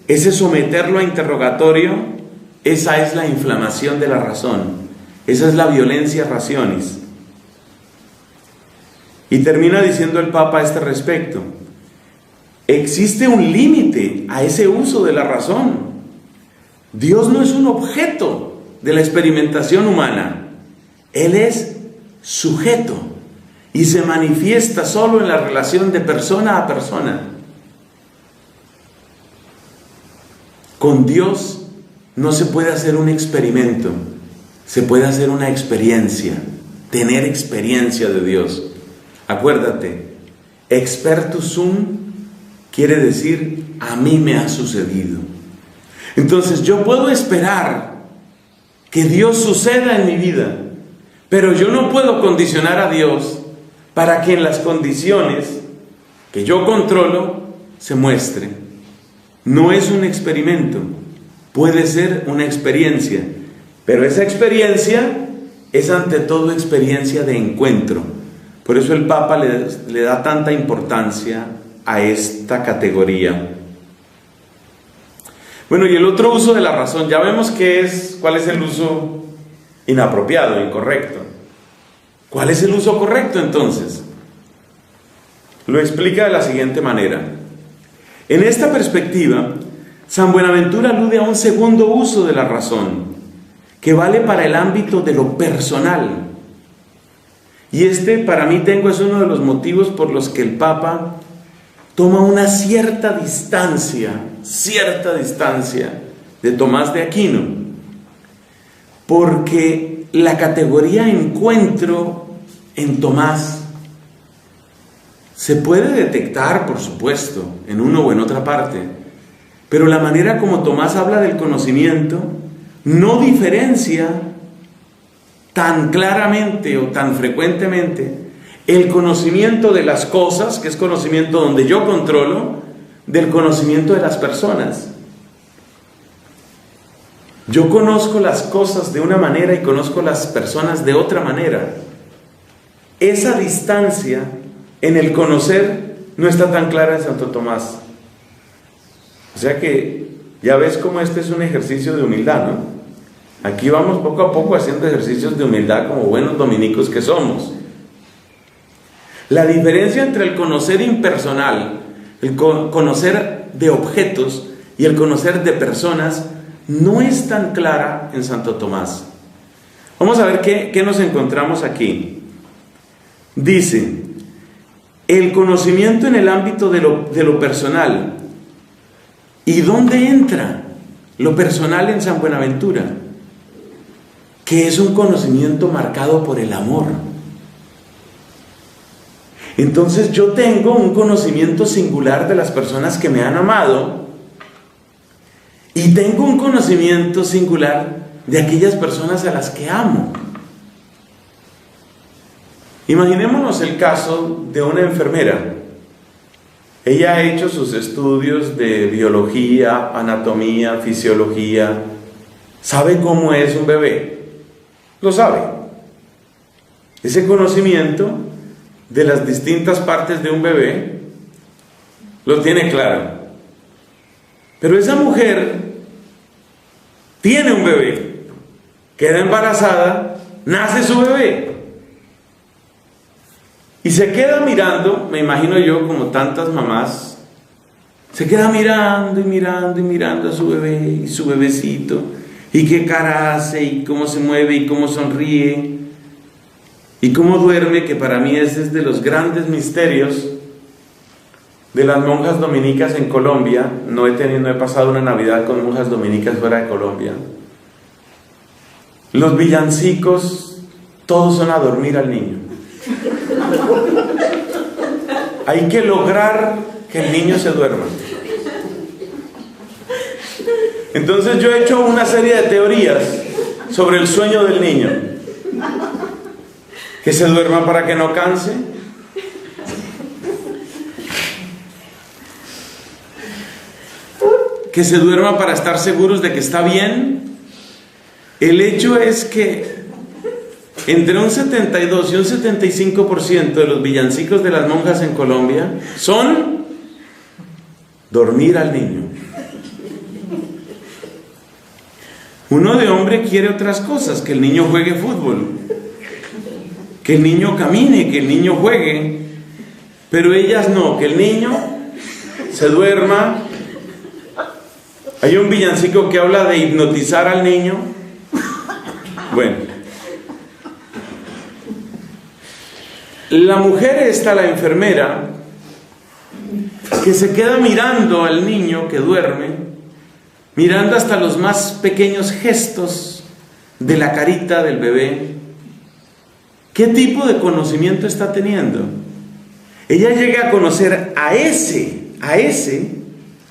ese someterlo a interrogatorio, esa es la inflamación de la razón, esa es la violencia rationis. Y termina diciendo el Papa a este respecto: existe un límite a ese uso de la razón. Dios no es un objeto de la experimentación humana, Él es sujeto y se manifiesta solo en la relación de persona a persona. Con Dios no se puede hacer un experimento, se puede hacer una experiencia, tener experiencia de Dios. Acuérdate, expertus sum quiere decir a mí me ha sucedido. Entonces yo puedo esperar que Dios suceda en mi vida, pero yo no puedo condicionar a Dios para que en las condiciones que yo controlo se muestre. No es un experimento, puede ser una experiencia, pero esa experiencia es ante todo experiencia de encuentro. Por eso el Papa le da tanta importancia a esta categoría. Bueno, y el otro uso de la razón, ya vemos cuál es el uso inapropiado, incorrecto. ¿Cuál es el uso correcto entonces? Lo explica de la siguiente manera. En esta perspectiva, San Buenaventura alude a un segundo uso de la razón, que vale para el ámbito de lo personal. Y para mí es uno de los motivos por los que el Papa toma una cierta distancia de Tomás de Aquino, porque la categoría encuentro en Tomás se puede detectar, por supuesto, en uno o en otra parte, pero la manera como Tomás habla del conocimiento no diferencia tan claramente o tan frecuentemente el conocimiento de las cosas, que es conocimiento donde yo controlo, del conocimiento de las personas. Yo conozco las cosas de una manera y conozco las personas de otra manera. Esa distancia en el conocer no está tan clara en Santo Tomás. O sea que ya ves cómo este es un ejercicio de humildad, ¿no? Aquí vamos poco a poco haciendo ejercicios de humildad como buenos dominicos que somos. La diferencia entre el conocer impersonal, el conocer de objetos y el conocer de personas no es tan clara en Santo Tomás. Vamos a ver qué nos encontramos aquí. Dice, el conocimiento en el ámbito de lo personal. ¿Y dónde entra lo personal en San Buenaventura? Que es un conocimiento marcado por el amor. Entonces yo tengo un conocimiento singular de las personas que me han amado y tengo un conocimiento singular de aquellas personas a las que amo. Imaginémonos el caso de una enfermera. Ella ha hecho sus estudios de biología, anatomía, fisiología. ¿Sabe cómo es un bebé? Lo sabe. Ese conocimiento de las distintas partes de un bebé lo tiene claro. Pero esa mujer tiene un bebé, queda embarazada, nace su bebé y se queda mirando, me imagino yo, como tantas mamás Se queda mirando y mirando y mirando a su bebé y su bebecito, y qué cara hace, y cómo se mueve, y cómo sonríe, y cómo duerme, que para mí ese es de los grandes misterios de las monjas dominicas en Colombia. No he pasado una Navidad con monjas dominicas fuera de Colombia. Los villancicos, todos son a dormir al niño. Hay que lograr que el niño se duerma. Entonces yo he hecho una serie de teorías sobre el sueño del niño. Que se duerma para que no canse. Que se duerma para estar seguros de que está bien. El hecho es que entre un 72 y un 75% de los villancicos de las monjas en Colombia son dormir al niño. Uno de hombre quiere otras cosas, que el niño juegue fútbol, que el niño camine, que el niño juegue, pero ellas no, que el niño se duerma. Hay un villancico que habla de hipnotizar al niño. Bueno, la mujer esta, la enfermera, que se queda mirando al niño que duerme, mirando hasta los más pequeños gestos de la carita del bebé. ¿Qué tipo de conocimiento está teniendo? Ella llega a conocer a ese,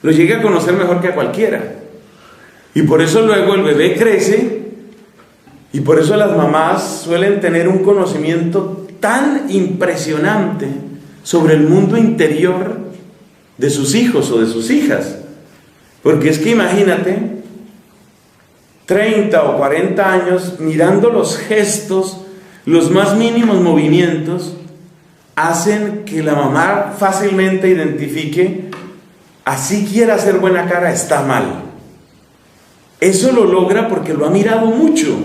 lo llega a conocer mejor que a cualquiera. Y por eso luego el bebé crece, y por eso las mamás suelen tener un conocimiento tan impresionante sobre el mundo interior de sus hijos o de sus hijas. Porque es que imagínate, 30 o 40 años mirando los gestos, los más mínimos movimientos, hacen que la mamá fácilmente identifique, así quiera hacer buena cara, está mal. Eso lo logra porque lo ha mirado mucho,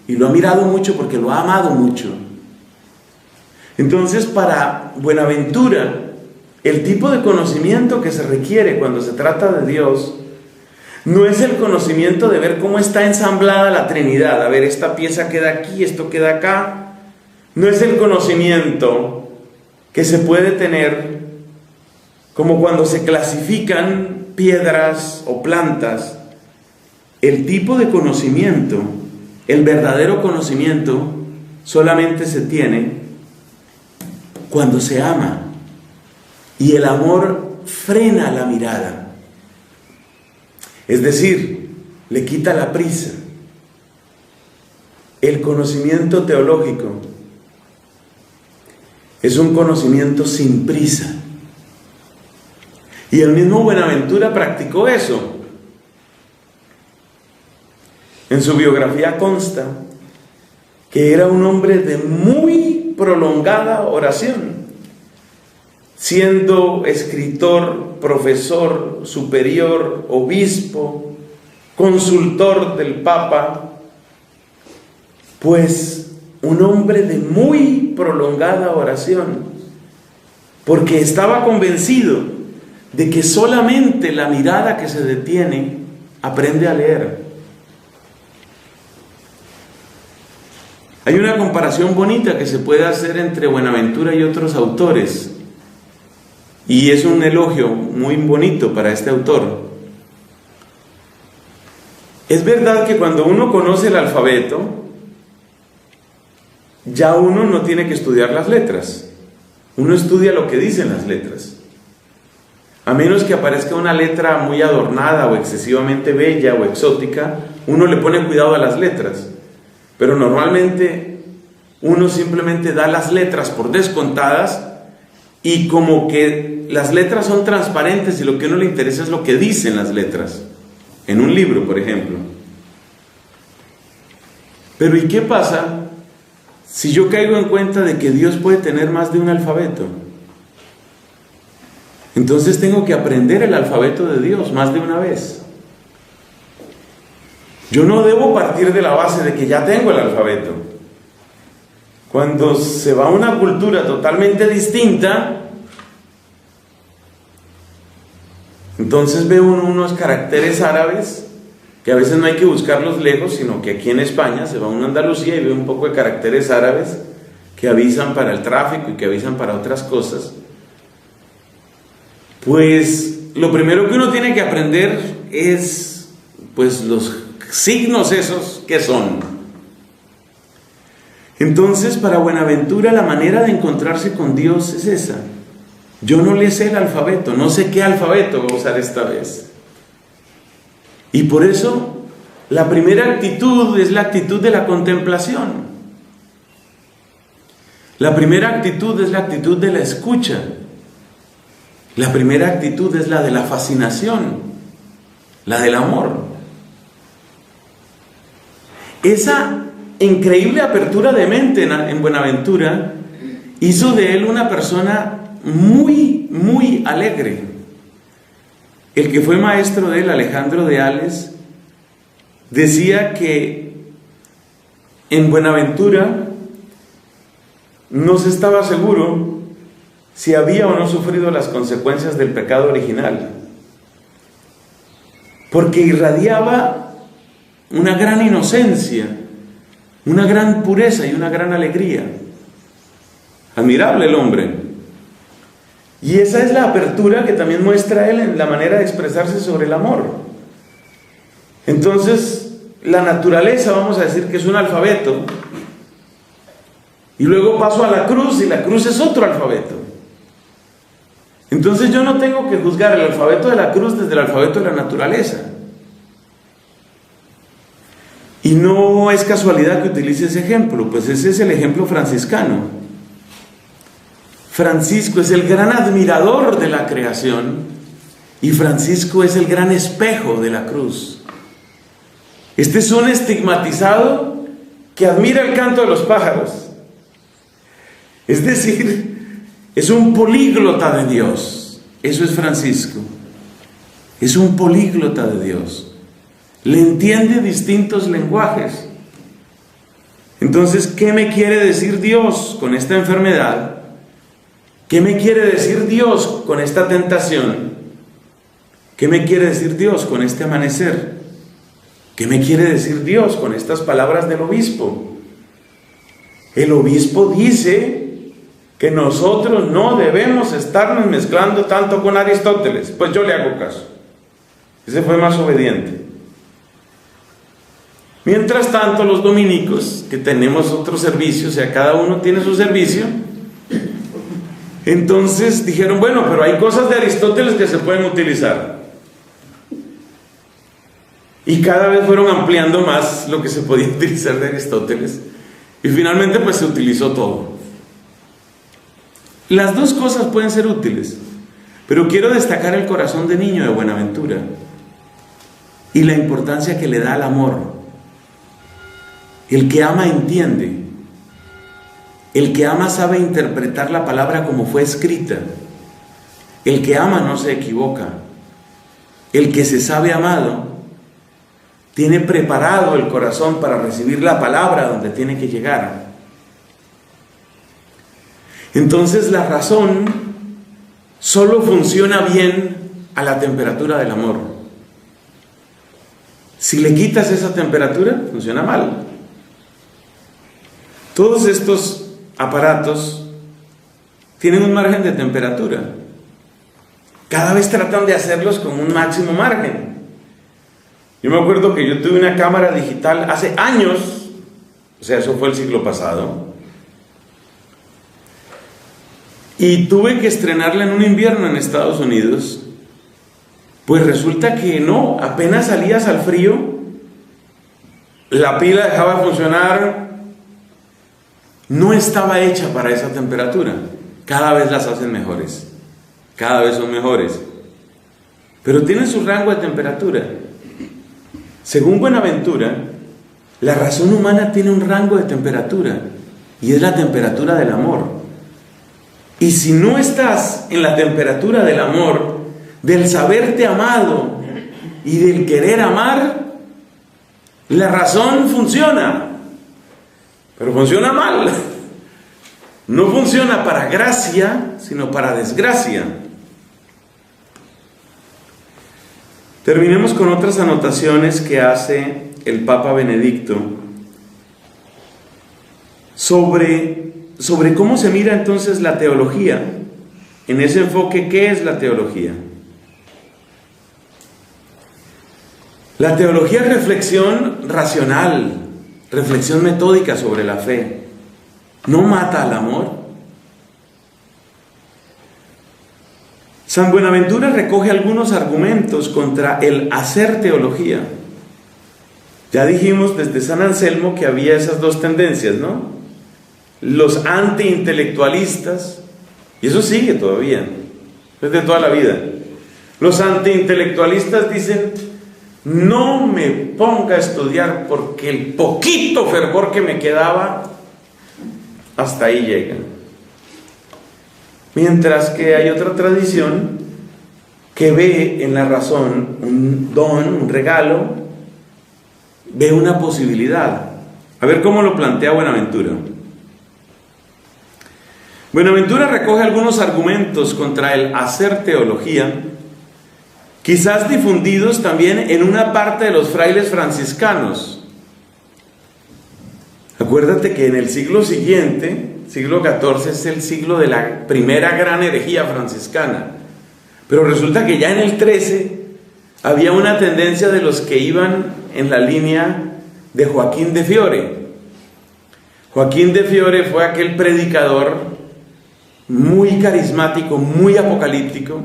y lo ha mirado mucho porque lo ha amado mucho. Entonces, para Buenaventura, el tipo de conocimiento que se requiere cuando se trata de Dios no es el conocimiento de ver cómo está ensamblada la Trinidad. A ver, esta pieza queda aquí, esto queda acá. No es el conocimiento que se puede tener como cuando se clasifican piedras o plantas. El tipo de conocimiento, el verdadero conocimiento, solamente se tiene cuando se ama. Y el amor frena la mirada. Es decir, le quita la prisa. El conocimiento teológico es un conocimiento sin prisa. Y el mismo Buenaventura practicó eso. En su biografía consta que era un hombre de muy prolongada oración. Siendo escritor, profesor, superior, obispo, consultor del Papa, pues un hombre de muy prolongada oración, porque estaba convencido de que solamente la mirada que se detiene aprende a leer. Hay una comparación bonita que se puede hacer entre Buenaventura y otros autores, y es un elogio muy bonito para este autor. Es verdad que cuando uno conoce el alfabeto, ya uno no tiene que estudiar las letras. Uno estudia lo que dicen las letras. A menos que aparezca una letra muy adornada o excesivamente bella o exótica, uno le pone cuidado a las letras. Pero normalmente uno simplemente da las letras por descontadas, y como que las letras son transparentes y lo que a uno le interesa es lo que dicen las letras. En un libro, por ejemplo. Pero ¿y qué pasa si yo caigo en cuenta de que Dios puede tener más de un alfabeto? Entonces tengo que aprender el alfabeto de Dios más de una vez. Yo no debo partir de la base de que ya tengo el alfabeto. Cuando se va a una cultura totalmente distinta, Entonces ve uno unos caracteres árabes que a veces no hay que buscarlos lejos, sino que aquí en España se va uno a Andalucía y ve un poco de caracteres árabes que avisan para el tráfico y que avisan para otras cosas. Pues lo primero que uno tiene que aprender es pues los signos esos que son. Entonces, para Buenaventura la manera de encontrarse con Dios es esa. Yo no le sé el alfabeto, no sé qué alfabeto voy a usar esta vez. Y por eso la primera actitud es la actitud de la contemplación. La primera actitud es la actitud de la escucha. La primera actitud es la de la fascinación, la del amor. Esa increíble apertura de mente en Buenaventura hizo de él una persona muy, muy alegre. El que fue maestro de él, Alejandro de Ales, decía que en Buenaventura no se estaba seguro si había o no sufrido las consecuencias del pecado original, porque irradiaba una gran inocencia, una gran pureza y una gran alegría. Admirable el hombre. Y esa es la apertura que también muestra él en la manera de expresarse sobre el amor. Entonces, la naturaleza, vamos a decir que es un alfabeto, y luego paso a la cruz, y la cruz es otro alfabeto. Entonces yo no tengo que juzgar el alfabeto de la cruz desde el alfabeto de la naturaleza. Y no es casualidad que utilice ese ejemplo, pues ese es el ejemplo franciscano. Francisco es el gran admirador de la creación y Francisco es el gran espejo de la cruz. Este es un estigmatizado que admira el canto de los pájaros. Es decir, es un políglota de Dios. Eso es Francisco. Es un políglota de Dios. Le entiende distintos lenguajes. Entonces, ¿qué me quiere decir Dios con esta enfermedad? ¿Qué me quiere decir Dios con esta tentación? ¿Qué me quiere decir Dios con este amanecer? ¿Qué me quiere decir Dios con estas palabras del obispo? El obispo dice que nosotros no debemos estarnos mezclando tanto con Aristóteles. Pues yo le hago caso. Ese fue más obediente. Mientras tanto, los dominicos, que tenemos otro servicio, o sea, cada uno tiene su servicio, entonces dijeron, bueno, pero hay cosas de Aristóteles que se pueden utilizar. Y cada vez fueron ampliando más lo que se podía utilizar de Aristóteles. Y finalmente pues se utilizó todo. Las dos cosas pueden ser útiles, pero quiero destacar el corazón de niño de Buenaventura y la importancia que le da al amor. El que ama entiende. El que ama sabe interpretar la palabra como fue escrita. El que ama no se equivoca. El que se sabe amado tiene preparado el corazón para recibir la palabra donde tiene que llegar. Entonces la razón solo funciona bien a la temperatura del amor. Si le quitas esa temperatura, funciona mal. Todos estos aparatos tienen un margen de temperatura. Cada vez tratan de hacerlos con un máximo margen. Yo me acuerdo que yo tuve una cámara digital hace años, o sea, eso fue el siglo pasado, y tuve que estrenarla en un invierno en Estados Unidos. Pues resulta que no, apenas salías al frío, la pila dejaba de funcionar. No estaba hecha para esa temperatura. Cada vez las hacen mejores. Cada vez son mejores. Pero tienen su rango de temperatura. Según Buenaventura, la razón humana tiene un rango de temperatura. Y es la temperatura del amor. Y si no estás en la temperatura del amor, del saberte amado y del querer amar, la razón funciona. Pero funciona mal. No funciona para gracia, sino para desgracia. Terminemos con otras anotaciones que hace el Papa Benedicto sobre cómo se mira entonces la teología. En ese enfoque, ¿qué es la teología? La teología es reflexión racional, reflexión metódica sobre la fe. No mata al amor. San Buenaventura recoge algunos argumentos contra el hacer teología. Ya dijimos desde San Anselmo que había esas dos tendencias, ¿no? Los antiintelectualistas, y eso sigue todavía, desde toda la vida. Los antiintelectualistas dicen: no me ponga a estudiar porque el poquito fervor que me quedaba, hasta ahí llega. Mientras que hay otra tradición que ve en la razón un don, un regalo, ve una posibilidad. A ver cómo lo plantea Buenaventura. Buenaventura recoge algunos argumentos contra el hacer teología, quizás difundidos también en una parte de los frailes franciscanos. Acuérdate que en el siglo siguiente, siglo XIV, es el siglo de la primera gran herejía franciscana. Pero resulta que ya en el XIII había una tendencia de los que iban en la línea de Joaquín de Fiore. Joaquín de Fiore fue aquel predicador muy carismático, muy apocalíptico,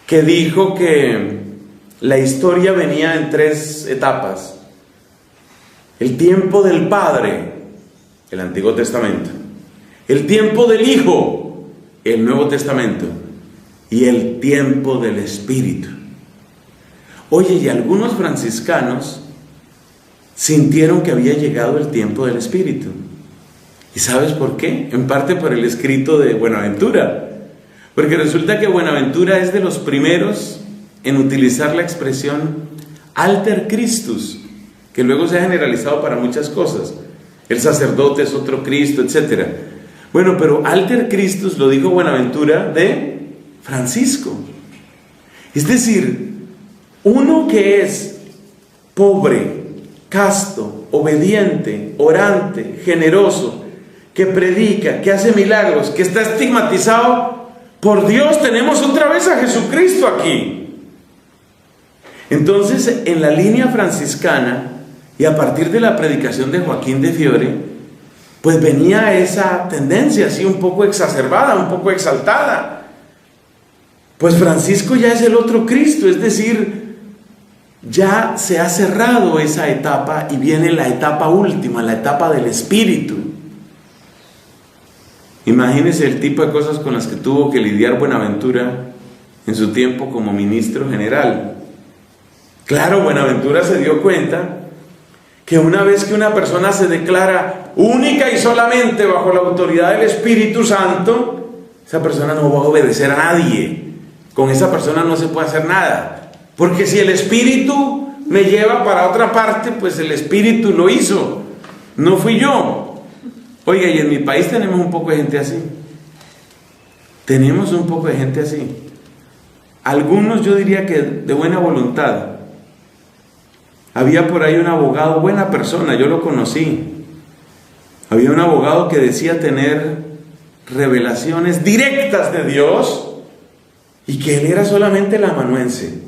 que dijo que la historia venía en 3 etapas: el tiempo del Padre, el Antiguo Testamento; el tiempo del Hijo, el Nuevo Testamento; y el tiempo del Espíritu. Oye, y algunos franciscanos sintieron que había llegado el tiempo del Espíritu. ¿Y sabes por qué? En parte por el escrito de Buenaventura. Porque resulta que Buenaventura es de los primeros en utilizar la expresión alter Christus, que luego se ha generalizado para muchas cosas. El sacerdote es otro Cristo, etc. Bueno, pero alter Christus lo dijo Buenaventura de Francisco. Es decir, uno que es pobre, casto, obediente, orante, generoso, que predica, que hace milagros, que está estigmatizado por Dios, tenemos otra vez a Jesucristo aquí. Entonces, en la línea franciscana, y a partir de la predicación de Joaquín de Fiore, pues venía esa tendencia así un poco exacerbada, un poco exaltada. Pues Francisco ya es el otro Cristo, es decir, ya se ha cerrado esa etapa y viene la etapa última, la etapa del Espíritu. Imagínense el tipo de cosas con las que tuvo que lidiar Buenaventura en su tiempo como ministro general. Claro, Buenaventura se dio cuenta que una vez que una persona se declara única y solamente bajo la autoridad del Espíritu Santo, esa persona no va a obedecer a nadie. Con esa persona no se puede hacer nada. Porque si el Espíritu me lleva para otra parte, pues el Espíritu lo hizo, no fui yo. Oiga, y en mi país tenemos un poco de gente así. Tenemos un poco de gente así. Algunos yo diría que de buena voluntad. Había por ahí un abogado, buena persona, yo lo conocí. Había un abogado que decía tener revelaciones directas de Dios y que él era solamente el amanuense.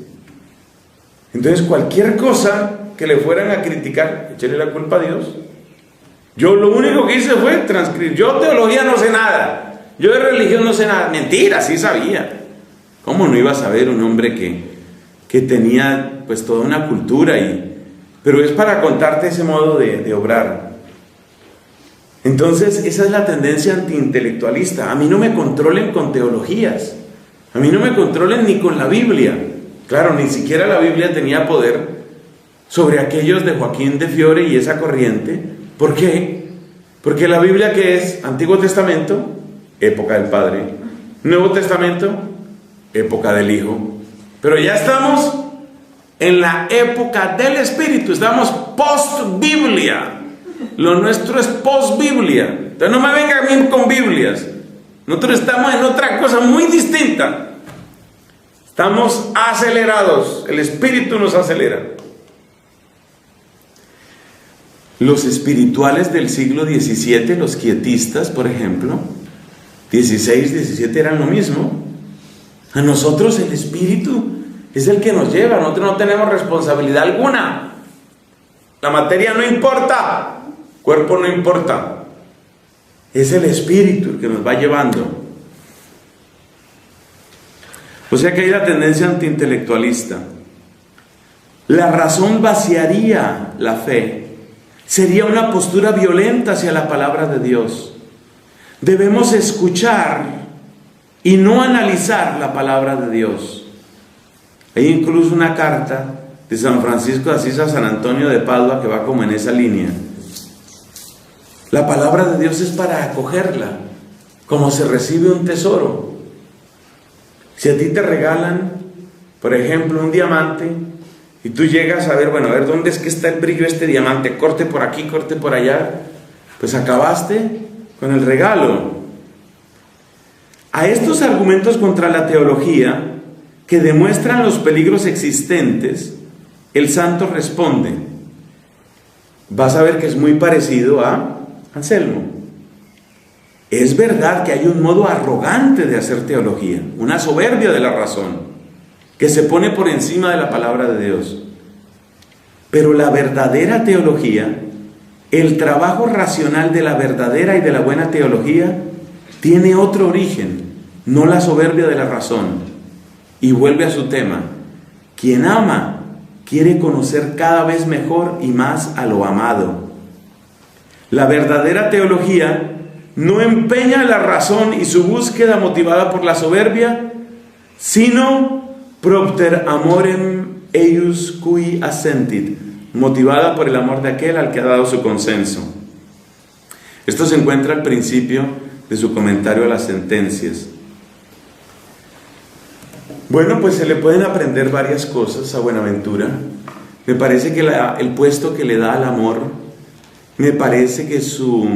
Entonces cualquier cosa que le fueran a criticar, échale la culpa a Dios. Yo lo único que hice fue transcribir. Yo teología no sé nada, yo de religión no sé nada. Mentira, sí sabía. ¿Cómo no iba a saber un hombre que tenía pues toda una cultura? Pero es para contarte ese modo de obrar. Entonces esa es la tendencia antiintelectualista. A mí no me controlen con teologías, a mí no me controlen ni con la Biblia. Claro, ni siquiera la Biblia tenía poder sobre aquellos de Joaquín de Fiore y esa corriente. ¿Por qué? Porque la Biblia, ¿qué es? Antiguo Testamento, época del Padre; Nuevo Testamento, época del Hijo. Pero ya estamos en la época del Espíritu, estamos post-Biblia. Lo nuestro es post-Biblia. Entonces no me vengan a mí con Biblias. Nosotros estamos en otra cosa muy distinta. Estamos acelerados, el espíritu nos acelera. Los espirituales del siglo XVII, los quietistas, por ejemplo, 16, 17 eran lo mismo. A nosotros el espíritu es el que nos lleva, nosotros no tenemos responsabilidad alguna. La materia no importa, el cuerpo no importa. Es el espíritu el que nos va llevando. O sea que hay la tendencia antiintelectualista. La razón vaciaría la fe. Sería una postura violenta hacia la palabra de Dios. Debemos escuchar y no analizar la palabra de Dios. Hay incluso una carta de San Francisco de Asís a San Antonio de Padua que va como en esa línea. La palabra de Dios es para acogerla, como se recibe un tesoro. Si a ti te regalan, por ejemplo, un diamante, y tú llegas a ver, bueno, a ver dónde es que está el brillo de este diamante, corte por aquí, corte por allá, pues acabaste con el regalo. A estos argumentos contra la teología, que demuestran los peligros existentes, el santo responde. Vas a ver que es muy parecido a Anselmo. Es verdad que hay un modo arrogante de hacer teología, una soberbia de la razón, que se pone por encima de la palabra de Dios. Pero la verdadera teología, el trabajo racional de la verdadera y de la buena teología, tiene otro origen, no la soberbia de la razón. Y vuelve a su tema. Quien ama quiere conocer cada vez mejor y más a lo amado. La verdadera teología no empeña la razón y su búsqueda motivada por la soberbia, sino propter amorem eius cui assentit, motivada por el amor de aquel al que ha dado su consenso. Esto se encuentra al principio de su comentario a las sentencias. Bueno, pues se le pueden aprender varias cosas a Buenaventura. Me parece que el puesto que le da al amor, me parece que su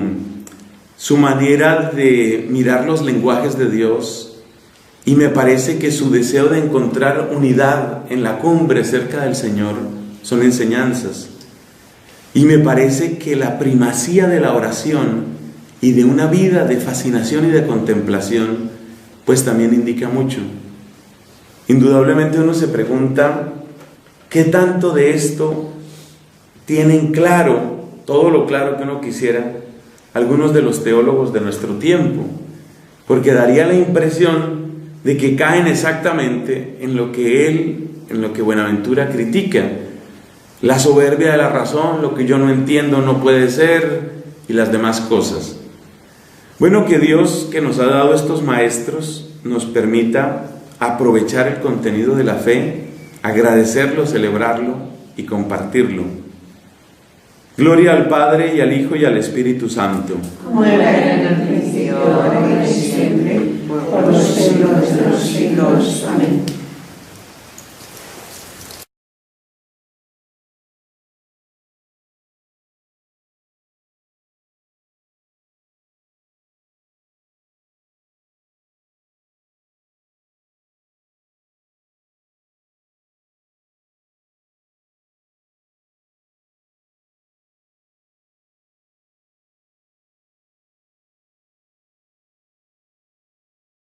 manera de mirar los lenguajes de Dios, y me parece que su deseo de encontrar unidad en la cumbre cerca del Señor son enseñanzas. Y me parece que la primacía de la oración y de una vida de fascinación y de contemplación, pues también indica mucho. Indudablemente uno se pregunta, ¿qué tanto de esto tienen claro, todo lo claro que uno quisiera, algunos de los teólogos de nuestro tiempo? Porque daría la impresión de que caen exactamente en lo que Buenaventura critica. La soberbia de la razón, lo que yo no entiendo no puede ser, y las demás cosas. Bueno, que Dios, que nos ha dado estos maestros, nos permita aprovechar el contenido de la fe, agradecerlo, celebrarlo y compartirlo. Gloria al Padre, y al Hijo, y al Espíritu Santo. Como era en el principio, ahora y siempre, por los siglos de los siglos.